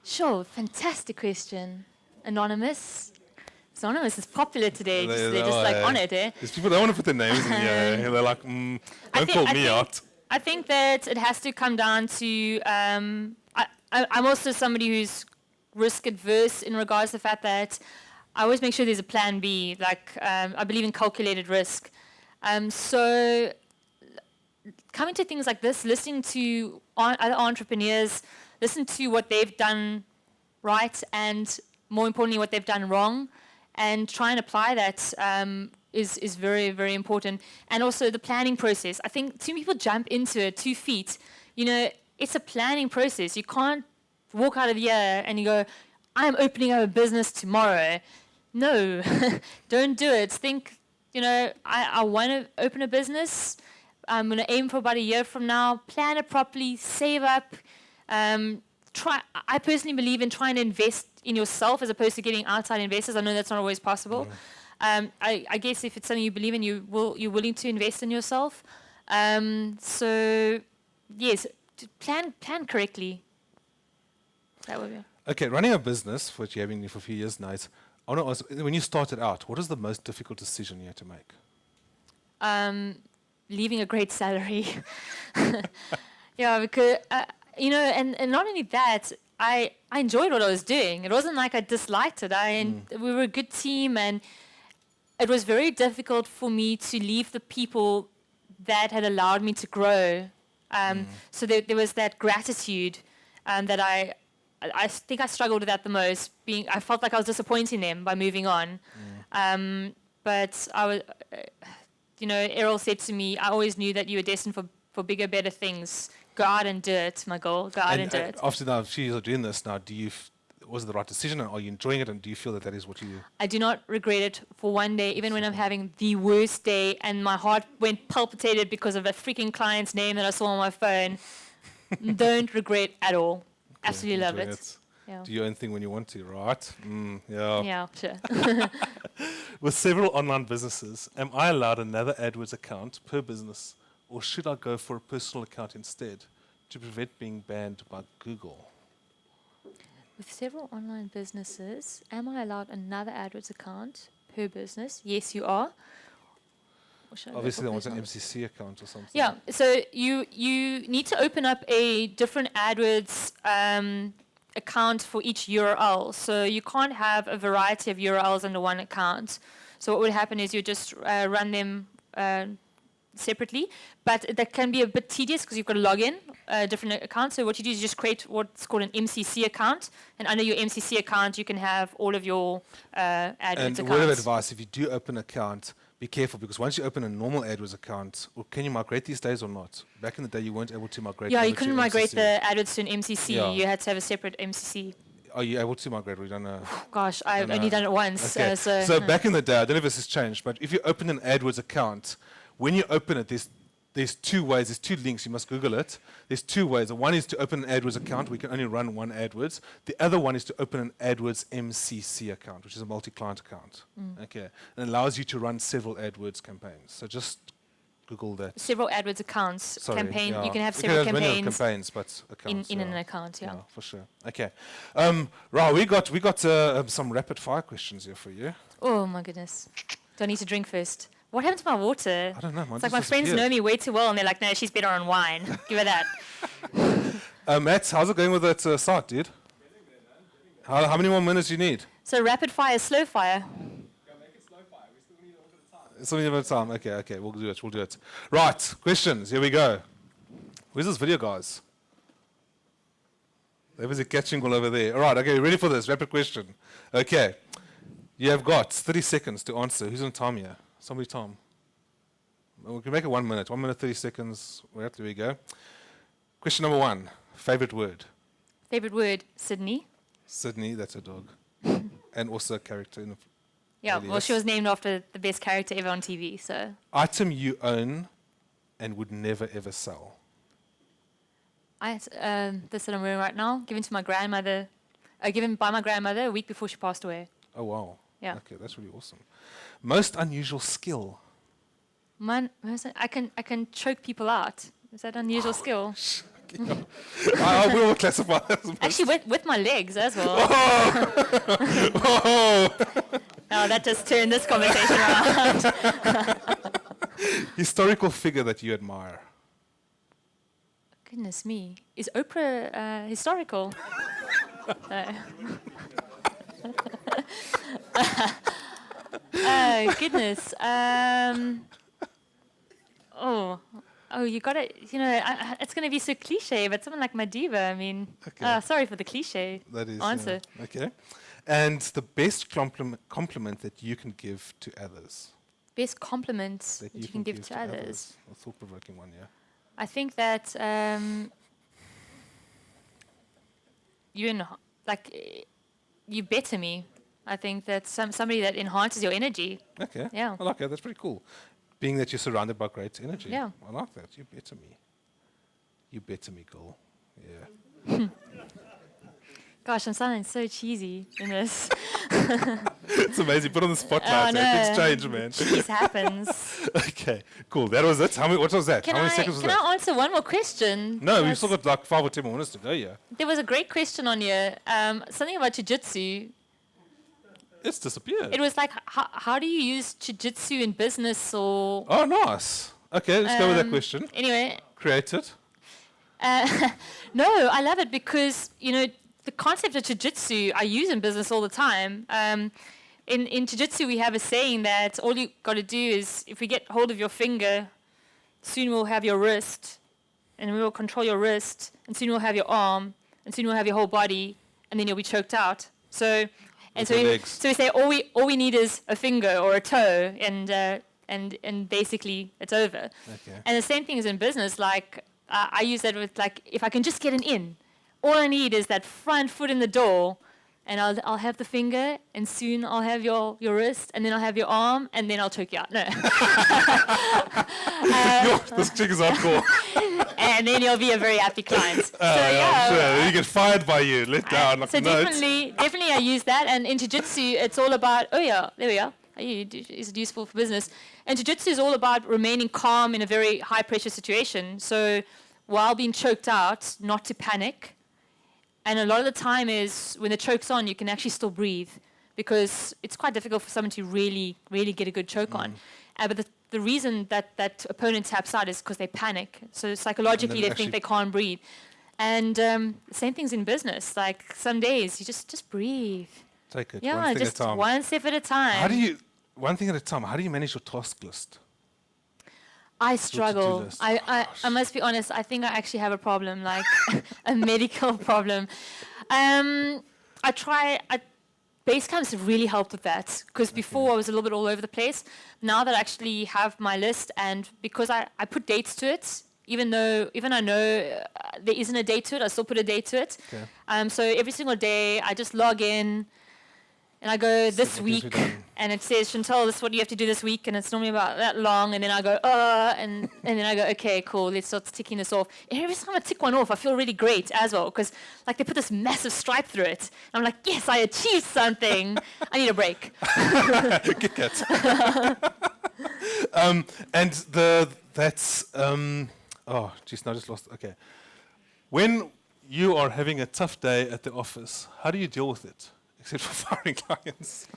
Sure, fantastic question. Anonymous. Anonymous is popular today. They're just like on it, eh? There's people that want to put their names in here. They're like, don't call me out. I think that it has to come down to, I'm also somebody who's risk adverse in regards to the fact that I always make sure there's a plan B. Like, I believe in calculated risk. So coming to things like this, listening to other entrepreneurs, listen to what they've done right and more importantly what they've done wrong, and try and apply that is very, very important. And also the planning process. I think too many people jump into it 2 feet. You know, it's a planning process. You can't walk out of here and you go, I'm opening up a business tomorrow. No, don't do it. Think, you know, I want to open a business. I'm going to aim for about a year from now. Plan it properly. Save up. I personally believe in trying to invest in yourself as opposed to getting outside investors. I know that's not always possible. I guess if it's something you believe in, you're willing to invest in yourself. So, yes, plan correctly. That would be. Okay, running a business, which you have been for a few years now, I want to ask, when you started out, what is the most difficult decision you had to make? Leaving a great salary. Yeah, because, you know, and not only that, I enjoyed what I was doing. It wasn't like I disliked it. We were a good team, and it was very difficult for me to leave the people that had allowed me to grow. So there was that gratitude that I think I struggled with that the most. I felt like I was disappointing them by moving on. But I was, you know, Errol said to me, I always knew that you were destined for bigger, better things. Go out and do it, my goal. Go out and do it. After now, 2 years of doing this now, was it the right decision, and are you enjoying it, and do you feel that is what you... I do not regret it for one day, even when I'm having the worst day and my heart went palpitated because of a freaking client's name that I saw on my phone. Don't regret at all. Absolutely love it. Yeah. Do your own thing when you want to, right? Yeah. Yeah, sure. With several online businesses, am I allowed another AdWords account per business, or should I go for a personal account instead to prevent being banned by Google? With several online businesses, am I allowed another AdWords account per business? Yes, you are. Obviously, that was an MCC account or something. Yeah, so you need to open up a different AdWords account for each URL. So you can't have a variety of URLs under one account. So what would happen is you just run them separately, but that can be a bit tedious because you've got to log in different accounts. So what you do is just create what's called an MCC account, and under your MCC account you can have all of your AdWords accounts. And word of advice, if you do open an account, be careful, because once you open a normal AdWords account, or can you migrate these days or not? Back in the day, you weren't able to migrate. Yeah, over you to couldn't migrate MCC. the AdWords to an MCC. Yeah. You had to have a separate MCC. Are you able to migrate? We don't know. Gosh, I've only done it once. Okay. So So back in the day, I don't know if this has changed, but if you open an AdWords account, when you open it, there's two ways, there's two links, you must Google it. There's two ways. One is to open an AdWords account, we can only run one AdWords. The other one is to open an AdWords MCC account, which is a multi-client account. Okay, and it allows you to run several AdWords campaigns. So just Google that. several AdWords accounts, Sorry, campaign. yeah. You can have You several many campaigns campaigns, but accounts. in yeah. an account. Yeah. For sure. Okay. Right, we got some rapid fire questions here for you. Oh my goodness. Do I need to drink first? What happened to my water? I don't know. It's like my friends know me way too well, and they're like, "No, she's better on wine. Give her that." Matt, how's it going with that site, dude? How many more minutes do you need? So rapid fire, slow fire. Yeah, make it slow fire. We still need a little bit of time. Something about time. Okay, we'll do it. Right, questions. Here we go. Where's this video, guys? There was a catching all over there. All right, okay, ready for this? Rapid question. Okay, you have got 30 seconds to answer. Who's on time here? Somebody, Tom. We can make it 1 minute. 1 minute, 30 seconds. Right, there we go. Question number 1. Favorite word? Favorite word, Sydney. Sydney, that's a dog. And also a character in the Yeah, alias. well, she was named after the best character ever on TV, so. Item you own and would never ever sell. This that I'm wearing right now, given to my grandmother, given by my grandmother a week before she passed away. Oh, wow. Yeah. Okay, that's really awesome. Most unusual skill? I can choke people out. Is that an unusual skill? I will classify that as most. Actually, with my legs as well. Oh! Oh, that just turned this conversation around. Historical figure that you admire? Goodness me. Is Oprah historical? No. Oh, goodness. You got it. You know, it's going to be so cliche, but someone like Madiba, I mean, Okay. sorry for the cliche That is answer. okay. And the best compliment that you can give to others? Best compliments that you can give to others. A thought-provoking one, yeah. I think that you better me. I think that somebody that enhances your energy. Okay. Yeah. I like that. That's pretty cool. Being that you're surrounded by great energy. Yeah. I like that. You better me. You better me, girl. Yeah. Gosh, I'm sounding so cheesy in this. It's amazing. Put on the spotlight. Oh, So no. things change, man. Cheese happens. Okay. Cool. That was it. What was that? Can How many seconds was can that? I answer one more question? No, we've That's- still got like 5 or 10 more minutes to go, yeah. There was a great question on here. Something about jiu-jitsu. It's disappeared. It was like, how do you use jiu-jitsu in business or... Oh, nice. Okay, let's go with that question. Anyway, Create it. no, I love it because, you know, the concept of jiu-jitsu I use in business all the time. In jiu-jitsu, we have a saying that all you got to do is, if we get hold of your finger, soon we'll have your wrist, and we will control your wrist, and soon we'll have your arm, and soon we'll have your whole body, and then you'll be choked out. So With your legs. we say all we need is a finger or a toe, and basically it's over. Okay. And the same thing is in business. Like I use that with like, if I can just get an in, all I need is that front foot in the door, and I'll have the finger, and soon I'll have your wrist, and then I'll have your arm, and then I'll choke you out. No. This chick is hardcore. And then you'll be a very happy client. So I'm sure. Then you get fired by you, let down. Like so notes. definitely I use that. And in jiu-jitsu, it's all about, oh yeah, there we are. Is it useful for business? And jiu-jitsu is all about remaining calm in a very high pressure situation. So while being choked out, not to panic. And a lot of the time is when the choke's on, you can actually still breathe because it's quite difficult for someone to really, really get a good choke on. But the reason that opponent taps out is because they panic. So psychologically, they think they can't breathe. And same things in business. Like some days, you just breathe. Take it Yeah, one thing just at a time. one step at a time. One thing at a time, how do you manage your task list? I to-do struggle. list. I must be honest. I think I actually have a problem, like a medical problem. I Basecamp's really helped with that, because before I was a little bit all over the place. Now that I actually have my list, and because I put dates to it, even I know there isn't a date to it, I still put a date to it. Okay. So every single day I just log in and I go this week, and it says, Chantelle, this is what you have to do this week, and it's normally about that long, and then I go, and then I go, okay, cool, let's start ticking this off. And every time I tick one off, I feel really great as well, because like they put this massive stripe through it. And I'm like, yes, I achieved something. I need a break. Get that. Oh, geez, now I just lost. Okay. When you are having a tough day at the office, how do you deal with it? Except for firing clients.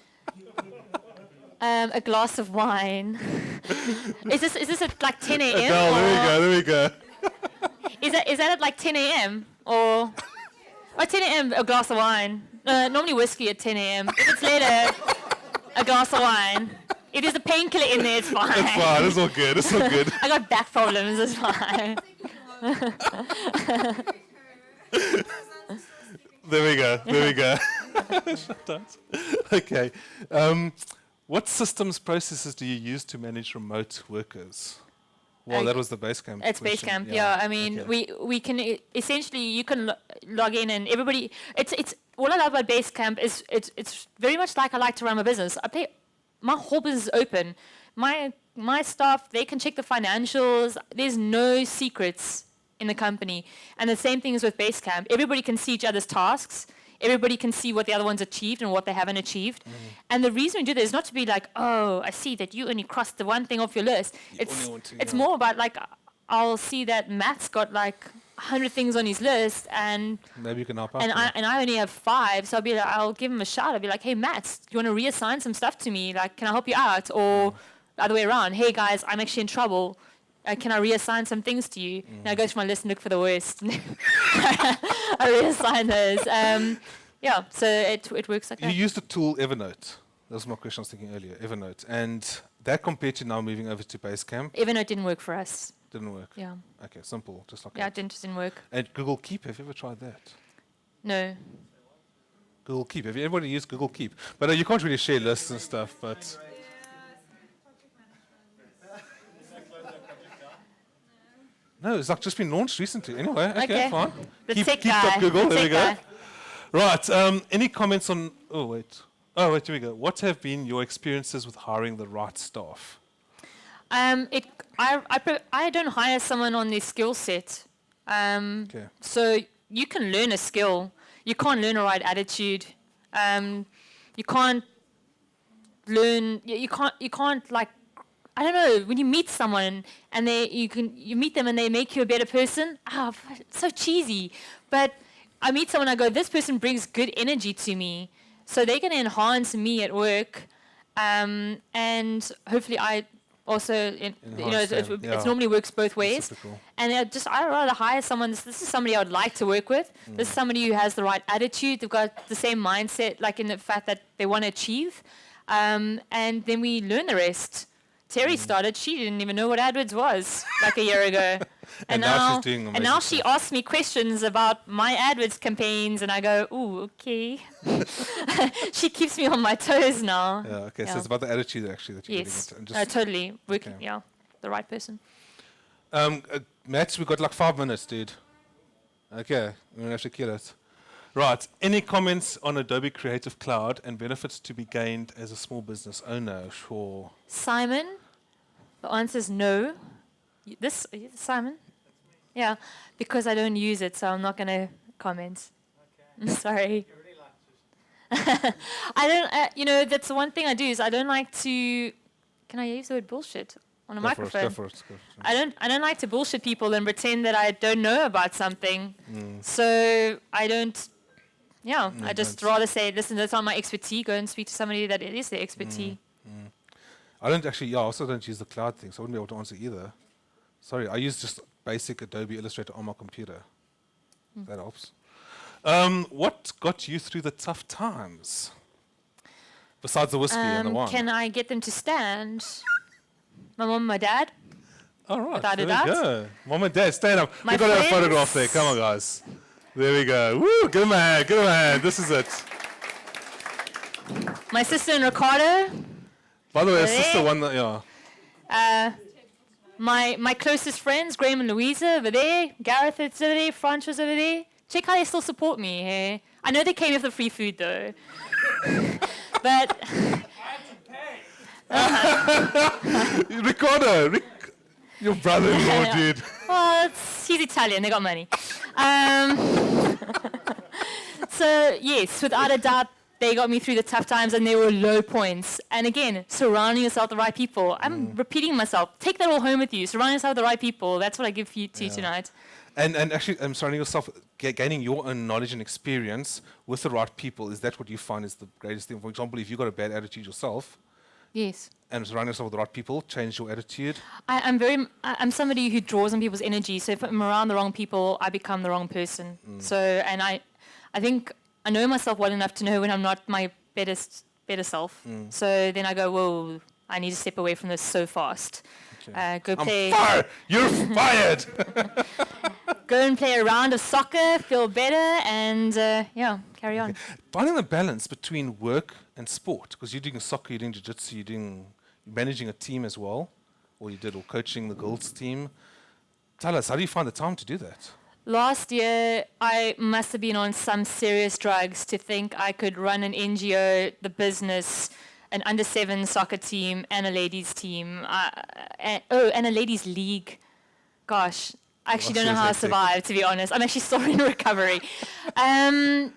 A glass of wine. Is this at like 10 a.m.? There we go. Is that at like 10 a.m. or 10 a.m. a glass of wine? Normally whiskey at 10 a.m. If it's later, a glass of wine. If there's a painkiller in there, it's fine. It's fine. It's all good. It's all good. I got back problems. It's fine. There we go. Shut up. Okay. What systems, processes do you use to manage remote workers? Well, that was the Basecamp. It's question. Basecamp, yeah. I mean, we can essentially, you can log in and everybody. It's what I love about Basecamp is it's very much like I like to run my business. My whole business is open. My staff, they can check the financials. There's no secrets in the company. And the same thing is with Basecamp. Everybody can see each other's tasks. Everybody can see what the other one's achieved and what they haven't achieved. And the reason we do that is not to be like, oh, I see that you only crossed the one thing off your list. It's more about like, I'll see that Matt's got like 100 things on his list, and maybe you can help out. And I only have 5, so I'll give him a shout. I'll be like, hey Matt, do you want to reassign some stuff to me? Like, can I help you out? Or the other way around. Hey guys, I'm actually in trouble. Can I reassign some things to you? And I go to my list and look for the worst. I reassign those. Yeah, so it works like that. You used the tool Evernote. That was my question I was thinking earlier, Evernote. And that compared to now moving over to Basecamp? Evernote didn't work for us. Didn't work? Yeah. Okay, simple, just like that. that. Yeah, it didn't work. And Google Keep, have you ever tried that? No. Google Keep, have you ever used Google Keep? But you can't really share lists and stuff, but... No, it's like just been launched recently. Anyway, okay. Fine. Keep.Google, there we go. Right, any comments on... Oh, wait, here we go. What have been your experiences with hiring the right staff? I don't hire someone on their skill set. So you can learn a skill. You can't learn a right attitude. You can't learn... You can't like... I don't know, when you meet someone and you meet them and they make you a better person, it's so cheesy. But I meet someone, I go, this person brings good energy to me. So they're going to enhance me at work. And hopefully I also, it normally works both ways. And I'd rather hire someone, this is somebody I would like to work with. This is somebody who has the right attitude. They've got the same mindset, like in the fact that they want to achieve. And then we learn the rest. Terry started, she didn't even know what AdWords was like a year ago. And now she's doing amazing And now stuff. she asks me questions about my AdWords campaigns, and I go, ooh, okay. She keeps me on my toes now. Yeah, okay, so it's about the attitude actually that you're yes, getting into. totally. Yeah, the right person. Matt, we've got like 5 minutes, dude. Okay, we're going to have to kill it. Right, any comments on Adobe Creative Cloud and benefits to be gained as a small business owner? Sure. Simon, the answer is no. Simon? Yeah, because I don't use it, so I'm not going to comment. Okay. Sorry. I don't, that's the one thing I do is I don't like to, can I use the word bullshit on a microphone? Go for it. I don't like to bullshit people and pretend that I don't know about something. So I don't, I just rather say, listen, that's not my expertise. Go and speak to somebody that it is their expertise. I don't actually, I also don't use the cloud thing, so I wouldn't be able to answer either. Sorry, I use just basic Adobe Illustrator on my computer. That helps. What got you through the tough times? Besides the whiskey and the wine. Can I get them to stand? My mom and my dad. All right, Without there a we doubt. go. Mom and dad, stand up. My We've got to have a friends. photograph there. Come on, guys. There we go. Woo, give them a hand. This is it. My sister and Ricardo. By the way, There. sister one that, yeah. My closest friends, Graham and Louisa, over there. Gareth is over there. Franch was over there. Check how they still support me. Hey? I know they came with the free food though. But Ricardo, your brother-in-law, dude. well, he's Italian. They got money. So yes, without a doubt, they got me through the tough times, and there were low points. And again, surrounding yourself with the right people. I'm repeating myself. Take that all home with you. Surround yourself with the right people. That's what I give you to tonight. And actually, surrounding yourself, gaining your own knowledge and experience with the right people, is that what you find is the greatest thing? For example, if you've got a bad attitude yourself, Yes. and surround yourself with the right people, change your attitude. I'm somebody who draws on people's energy. So if I'm around the wrong people, I become the wrong person. So, and I think I know myself well enough to know when I'm not my better self. So then I go, whoa, I need to step away from this so fast. Okay. Go play. Fire! You're fired! Go and play a round of soccer, feel better, and carry on. Finding the balance between work and sport, because you're doing soccer, you're doing jiu-jitsu, you're managing a team as well, or coaching the girls team. Tell us, how do you find the time to do that? Last year, I must have been on some serious drugs to think I could run an NGO, the business, an under-7 soccer team, and a ladies team, and a ladies league. Gosh, I actually don't know how I survived, to be honest. I'm actually still in recovery. I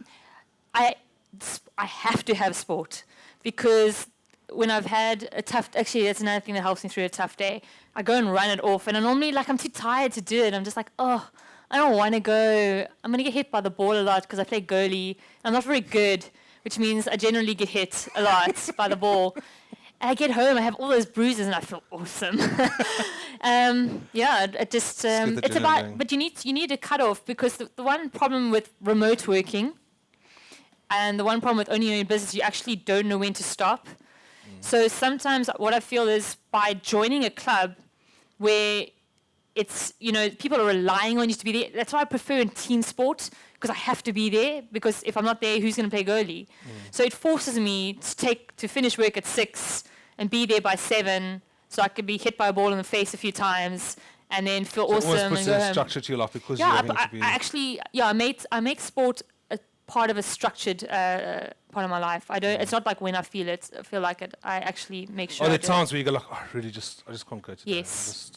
have to have sport, because when I've had a tough, actually that's another thing that helps me through a tough day, I go and run it off, and I normally, I'm too tired to do it. I'm just like, oh, I don't want to go. I'm going to get hit by the ball a lot because I play goalie. I'm not very good, which means I generally get hit a lot by the ball. And I get home, I have all those bruises, and I feel awesome. It's about, but you need a cutoff, because the one problem with remote working and the one problem with owning your own business, you actually don't know when to stop. So sometimes what I feel is by joining a club where it's, people are relying on you to be there. That's why I prefer in team sport, because I have to be there, because if I'm not there, who's going to play goalie? So it forces me to finish work at 6 and be there by 7, so I could be hit by a ball in the face a few times and then feel awesome Almost and puts go a home. structure to your life, because Yeah, you're having to be... I make sport a part of a structured part of my life. It's not like when I feel like it. I actually make sure. Are there I do times it. where you go like, I just can't go today. Yes.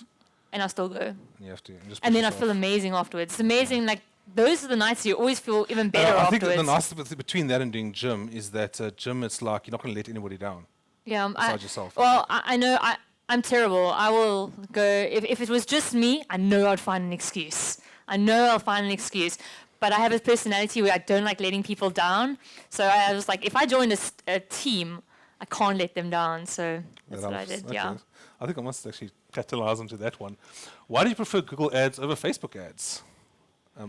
And I still go. And you have to. And then I feel amazing afterwards. It's amazing. Like, those are the nights you always feel even better I afterwards. think the nice thing between that and doing gym is that gym, it's like you're not going to let anybody down. Yeah. Besides yourself. Well, I know I'm terrible. I will go. If it was just me, I know I'd find an excuse. But I have a personality where I don't like letting people down. So I was like, if I joined a team, I can't let them down. So that's what I did. Okay. Yeah. I think I must actually capitalize onto that one. Why do you prefer Google ads over Facebook ads?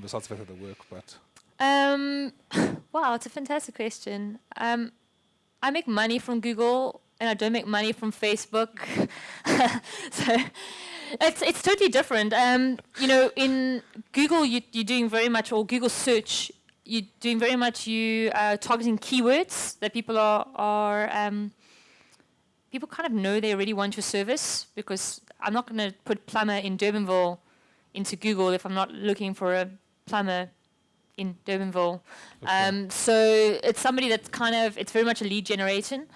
Besides the fact that they work, but... Wow, it's a fantastic question. I make money from Google, and I don't make money from Facebook. So it's totally different. In Google, you're doing very much, or Google search, you're doing very much, you targeting keywords that people people kind of know they already want your service, because I'm not going to put plumber in Durbanville into Google if I'm not looking for a plumber in Durbanville. Okay. So it's somebody that's it's very much a lead generation.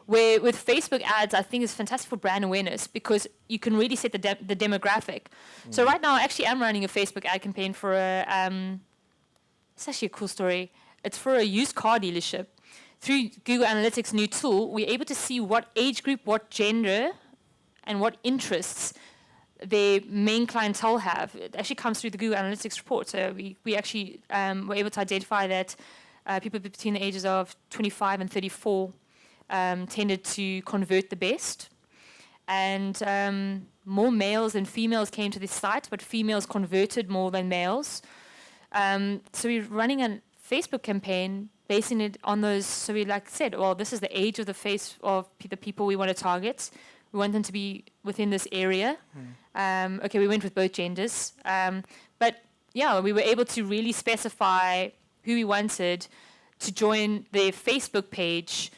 Where with Facebook ads, I think it's fantastic for brand awareness, because you can really set the demographic. So right now, I actually am running a Facebook ad campaign for it's actually a cool story. It's for a used car dealership. Through Google Analytics' new tool, we're able to see what age group, what gender, and what interests their main clientele have. It actually comes through the Google Analytics report. So we actually were able to identify that people between the ages of 25 and 34 tended to convert the best. And more males than females came to this site, but females converted more than males. So we're running a Facebook campaign basing it on those. So we said, well, this is the age of the people we want to target. We want them to be within this area. Okay, we went with both genders. But yeah, we were able to really specify who we wanted to join their Facebook page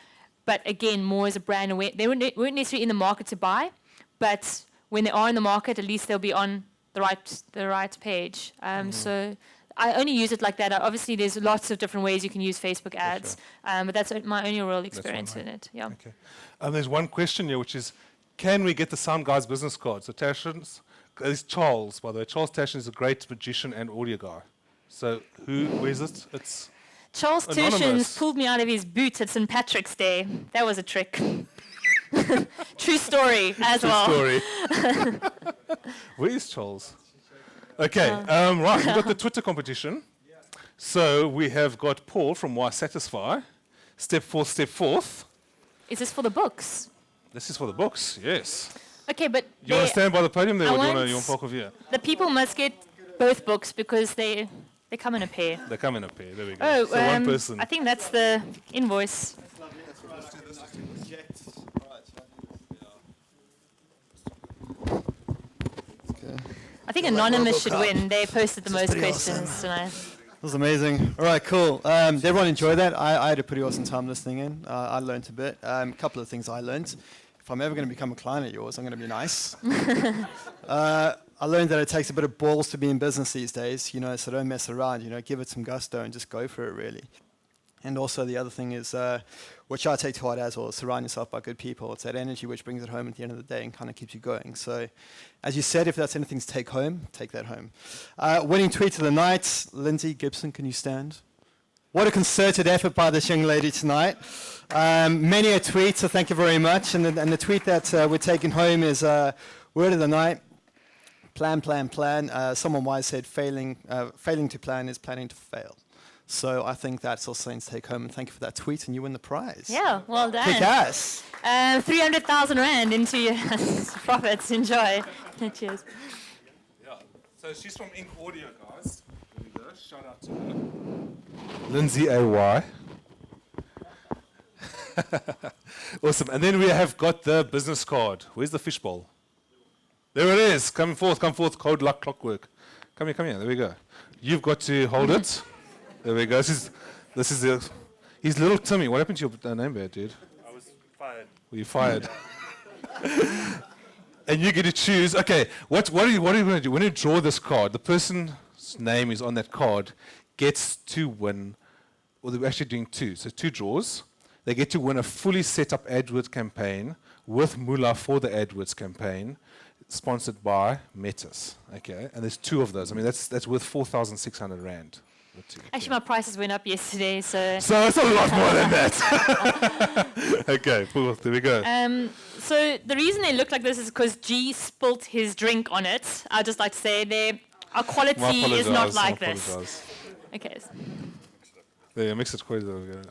but again, more as a brand aware. They weren't necessarily in the market to buy, but when they are in the market, at least they'll be on the right page. So I only use it like that. Obviously, there's lots of different ways you can use Facebook ads, but that's my only real experience in it. Yeah. Okay. There's one question here, which is, can we get the Sound Guys business card? So Tashin's, it's Charles, by the way. Charles Tashin is a great magician and audio guy. So where is it? It's Charles anonymous. Tushins pulled me out of his boots at St. Patrick's Day. That was a trick. True story as well. True story. Where is Charles? Okay, right, we've got the Twitter competition. So we have got Paul from Why Satisfy. Step forth. Is this for the books? This is for the books, yes. Okay, but You want to stand by the podium there, I or do you want want to park over here? the people must get both books because they come in a pair. They come in a pair, there we go. Oh, so one person. I think that's the invoice. I think Anonymous should win. They posted the most questions tonight. That was amazing. All right, cool. Did everyone enjoy that? I had a pretty awesome time listening in. I learned a bit. A couple of things I learned. If I'm ever going to become a client of yours, I'm going to be nice. I learned that it takes a bit of balls to be in business these days, so don't mess around, give it some gusto and just go for it, really. And also the other thing is, which I take to heart as well, surround yourself by good people. It's that energy which brings it home at the end of the day and kind of keeps you going. So, as you said, if that's anything to take home, take that home. Winning tweet of the night, Lindsay Gibson, can you stand? What a concerted effort by this young lady tonight. Many a tweet, so thank you very much. And the tweet that we're taking home is word of the night, plan. Someone wise said, failing to plan is planning to fail. So I think that's also something to take home, and thank you for that tweet, and you win the prize. Yeah, well done. Kick ass. 300,000 Rand into your profits. Enjoy. Cheers. Yeah. So she's from Inc. Audio, guys. There we go. Shout out to her. Lindsay A.Y. Awesome. And then we have got the business card. Where's the fishbowl? There it is. Come forth. Code luck clockwork. Come here. There we go. You've got to hold it. There we go. This is he's little Timmy. What happened to your name there, dude? I was fired. Were you fired? And you get to choose. Okay, what are you going to do? When you draw this card, the person's name is on that card, gets to win, or they're actually doing two. So 2 draws. They get to win a fully set up AdWords campaign with Moolah for the AdWords campaign, sponsored by Metis. Okay, and there's 2 of those. I mean, that's worth 4,600 Rand. Actually, my prices went up yesterday, so... So it's a lot more than that. Okay, cool. There we go. So the reason they look like this is because G spilt his drink on it. I'd just like to say our quality is not like this. Okay. There, mix it quite.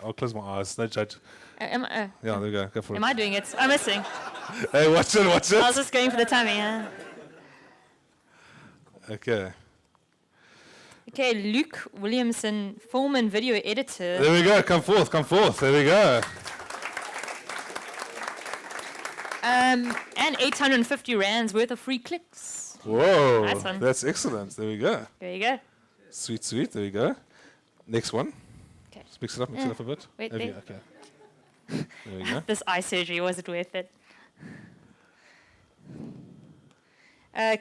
I'll close my eyes. No judge. Yeah, there we go. Go for it. Am I doing it? I'm missing. Hey, watch it. I was just going for the tummy, huh? Okay. Okay, Luke Williamson, film and video editor. There we go. Come forth. There we go. And 850 Rands worth of free clicks. Whoa. Nice one. That's excellent. There we go. There you go. Sweet. There we go. Next one. Okay. Let's mix it up a bit. Wait, Okay. There we go. This eye surgery, was it worth it?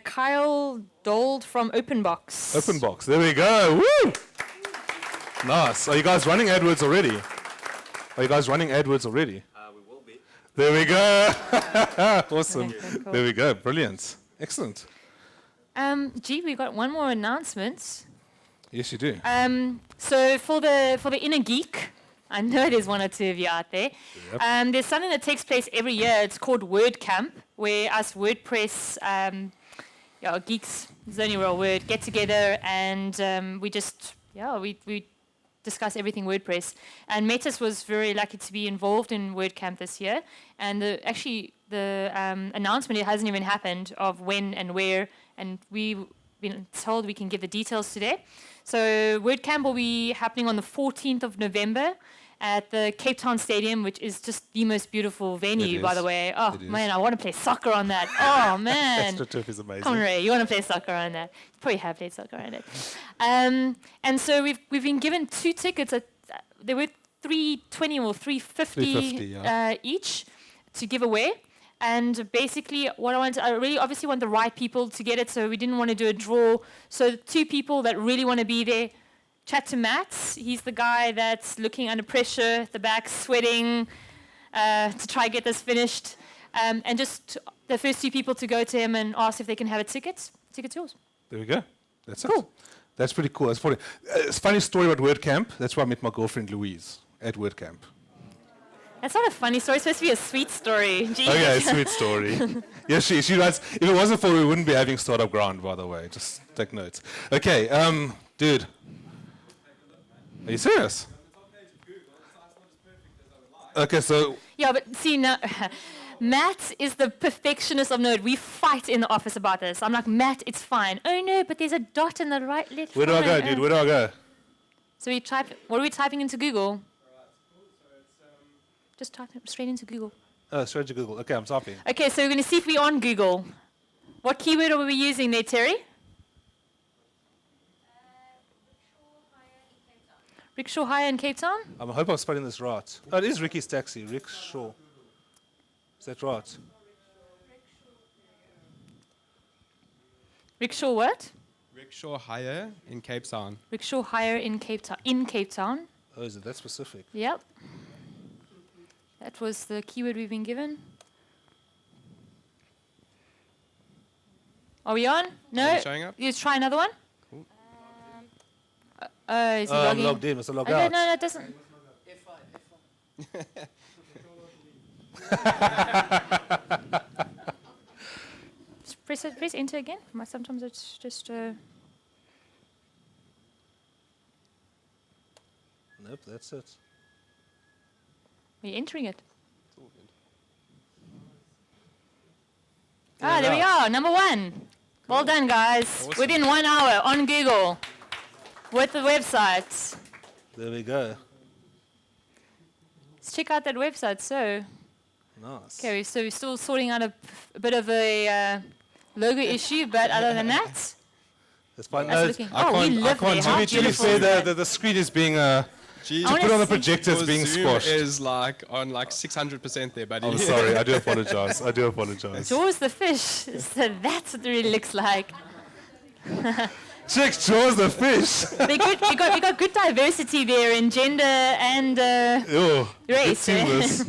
Kyle Dold from Openbox. There we go. Woo! Nice. Are you guys running AdWords already? We will be. There we go. Awesome. Okay, cool. There we go. Brilliant. Excellent. Gee, we got one more announcement. Yes, you do. So for the inner geek, I know there's one or two of you out there. Yep. There's something that takes place every year. It's called WordCamp, where us WordPress geeks, is the only real word, get together and we discuss everything WordPress. And Metis was very lucky to be involved in WordCamp this year. And the announcement, it hasn't even happened of when and where. And we've been told we can give the details today. So WordCamp will be happening on the 14th of November at the Cape Town Stadium, which is just the most beautiful venue, by the way. Oh, man, I want to play soccer on that. Oh, man. AstroTurf is amazing. Come on, Ray, you want to play soccer on that. You probably have played soccer on it. And so we've been given 2 tickets. There were 320 or 350 350, yeah. Each to give away. And basically, what I really obviously want the right people to get it, so we didn't want to do a draw. So 2 people that really want to be there, chat to Matt. He's the guy that's looking under pressure at the back, sweating to try and get this finished. And just the first 2 people to go to him and ask if they can have a ticket. Ticket's yours. There we go. That's Cool. it. That's pretty cool. That's funny. It's a funny story about WordCamp. That's where I met my girlfriend Louise at WordCamp. That's not a funny story. It's supposed to be a sweet story. Jeez. Okay, sweet story. Yeah, she writes, if it wasn't for her, we wouldn't be having Startup Ground, by the way. Just take notes. Okay, dude. Are you serious? Okay, so Yeah, but see, now, Matt is the perfectionist of Node. We fight in the office about this. I'm like, Matt, it's fine. Oh, no, but there's a dot in the right left. where do I go, dude? Where do I go? So we type, what are we typing into Google? Just type it straight into Google. Oh, straight to Google. Okay, I'm typing. Okay, so we're going to see if we're on Google. What keyword are we using there, Terry? Rickshaw Hire in Cape Town? I hope I'm spelling this right. Oh, it is Ricky's Taxi. Rickshaw. Is that right? Rickshaw what? Rickshaw hire in Cape Town. Rickshaw Hire in Cape Town. In Cape Town. Oh, is it that specific? Yep. That was the keyword we've been given. Are we on? No? Is it showing up? You try another one? Cool. Is he I'm logging? logged in. Must I log Okay, out? no, it doesn't. Just press enter again. Sometimes it's just. Nope, that's it. Are you entering it? It's all good. Ah, there we are. Number 1. Well done, guys. Awesome. Within 1 hour on Google with the website. There we go. Let's check out that website. So, Nice. okay, so we're still sorting out a bit of a logo issue, but other than that, That's fine. that's No, looking. I Oh, we can't, live there. to How be beautiful fair, is that? the screen is being, Gee, I wanna put on the see- projector is your being Zoom squashed. is like on like 600% there, buddy. I'm sorry, I do apologize. I do apologize. Jaws the fish. So that's what it really looks like. Check Jaws the fish. They're good. We got good diversity there in gender and Oh, race. seamless.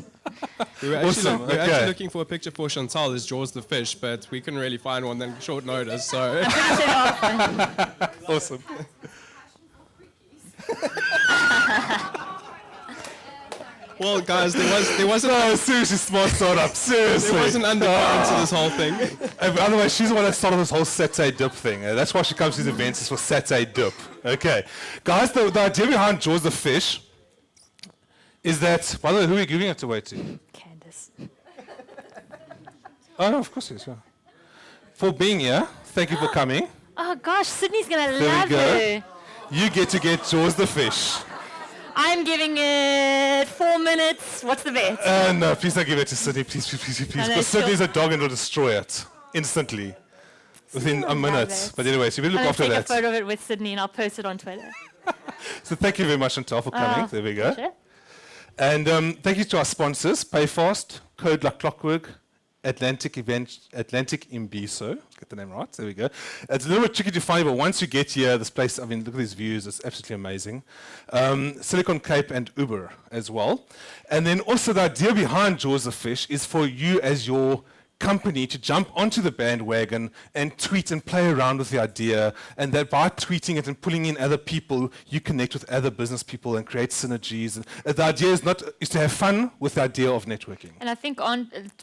We were actually, Awesome, we were okay. actually looking for a picture for Chantelle as Jaws the fish, but we couldn't really find one on short notice. So Awesome. well, guys, there wasn't No, seriously, smart startup. Seriously. there was an undercurrent to this whole thing. Otherwise, she's the one that started this whole Saturday dip thing. That's why she comes to these events, is for Saturday dip. Okay. Guys, the idea behind Jaws the fish is that, by the way, who are you giving it away to? Candace. Oh, no, of course yes, yeah. For being here, thank you for coming. Oh gosh, Sydney's gonna There we love go. her. You get to get Jaws the fish. I'm giving it 4 minutes. What's the bet? No, please don't give it to Sydney, please, please, please, please. No, Because sure. Sydney's a dog and will destroy it instantly, within a love minute. it. But anyway, so we look I'm gonna after take a that. photo of it with Sydney and I'll post it on Twitter. So thank you very much, Chantelle, for coming. There we go. Sure. And thank you to our sponsors, Payfast, Code Like Clockwork, Atlantic Imbizo. Get the name right. There we go. It's a little bit tricky to find, but once you get here, this place, I mean, look at these views. It's absolutely amazing. Silicon Cape and Uber as well. And then also the idea behind Jaws the Fish is for you as your company to jump onto the bandwagon and tweet and play around with the idea, and that by tweeting it and pulling in other people, you connect with other business people and create synergies. And the idea is to have fun with the idea of networking. And I think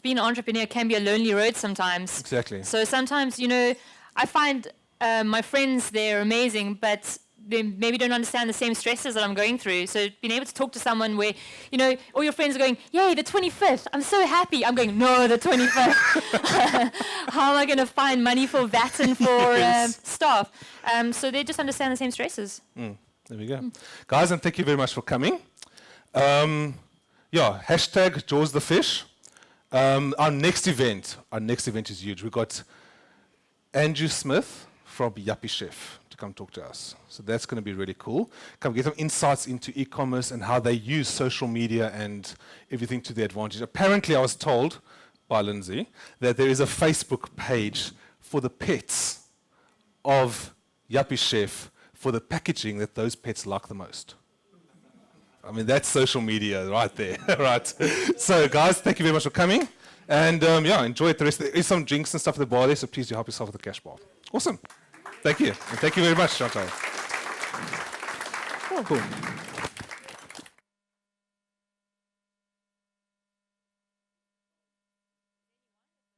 being an entrepreneur can be a lonely road sometimes. Exactly. So sometimes, I find my friends, they're amazing, but they maybe don't understand the same stresses that I'm going through. So being able to talk to someone where, all your friends are going, yay, the 25th, I'm so happy. I'm going, no, the 25th. How am I going to find money for VAT and for staff? So they just understand the same stresses. There we go. Guys, and thank you very much for coming. Hashtag Jaws the Fish. Our next event is huge. We've got Andrew Smith from Yappy Chef to come talk to us. So that's going to be really cool. Come get some insights into e-commerce and how they use social media and everything to their advantage. Apparently, I was told by Lindsay that there is a Facebook page for the pets of Yappy Chef for the packaging that those pets like the most. I mean, that's social media right there, right? So, guys, thank you very much for coming. And, yeah, enjoy it the rest. There is some drinks and stuff at the bar there, so please do help yourself with the cash bar. Awesome. Thank you. And thank you very much, Chantelle. Cool. Cool.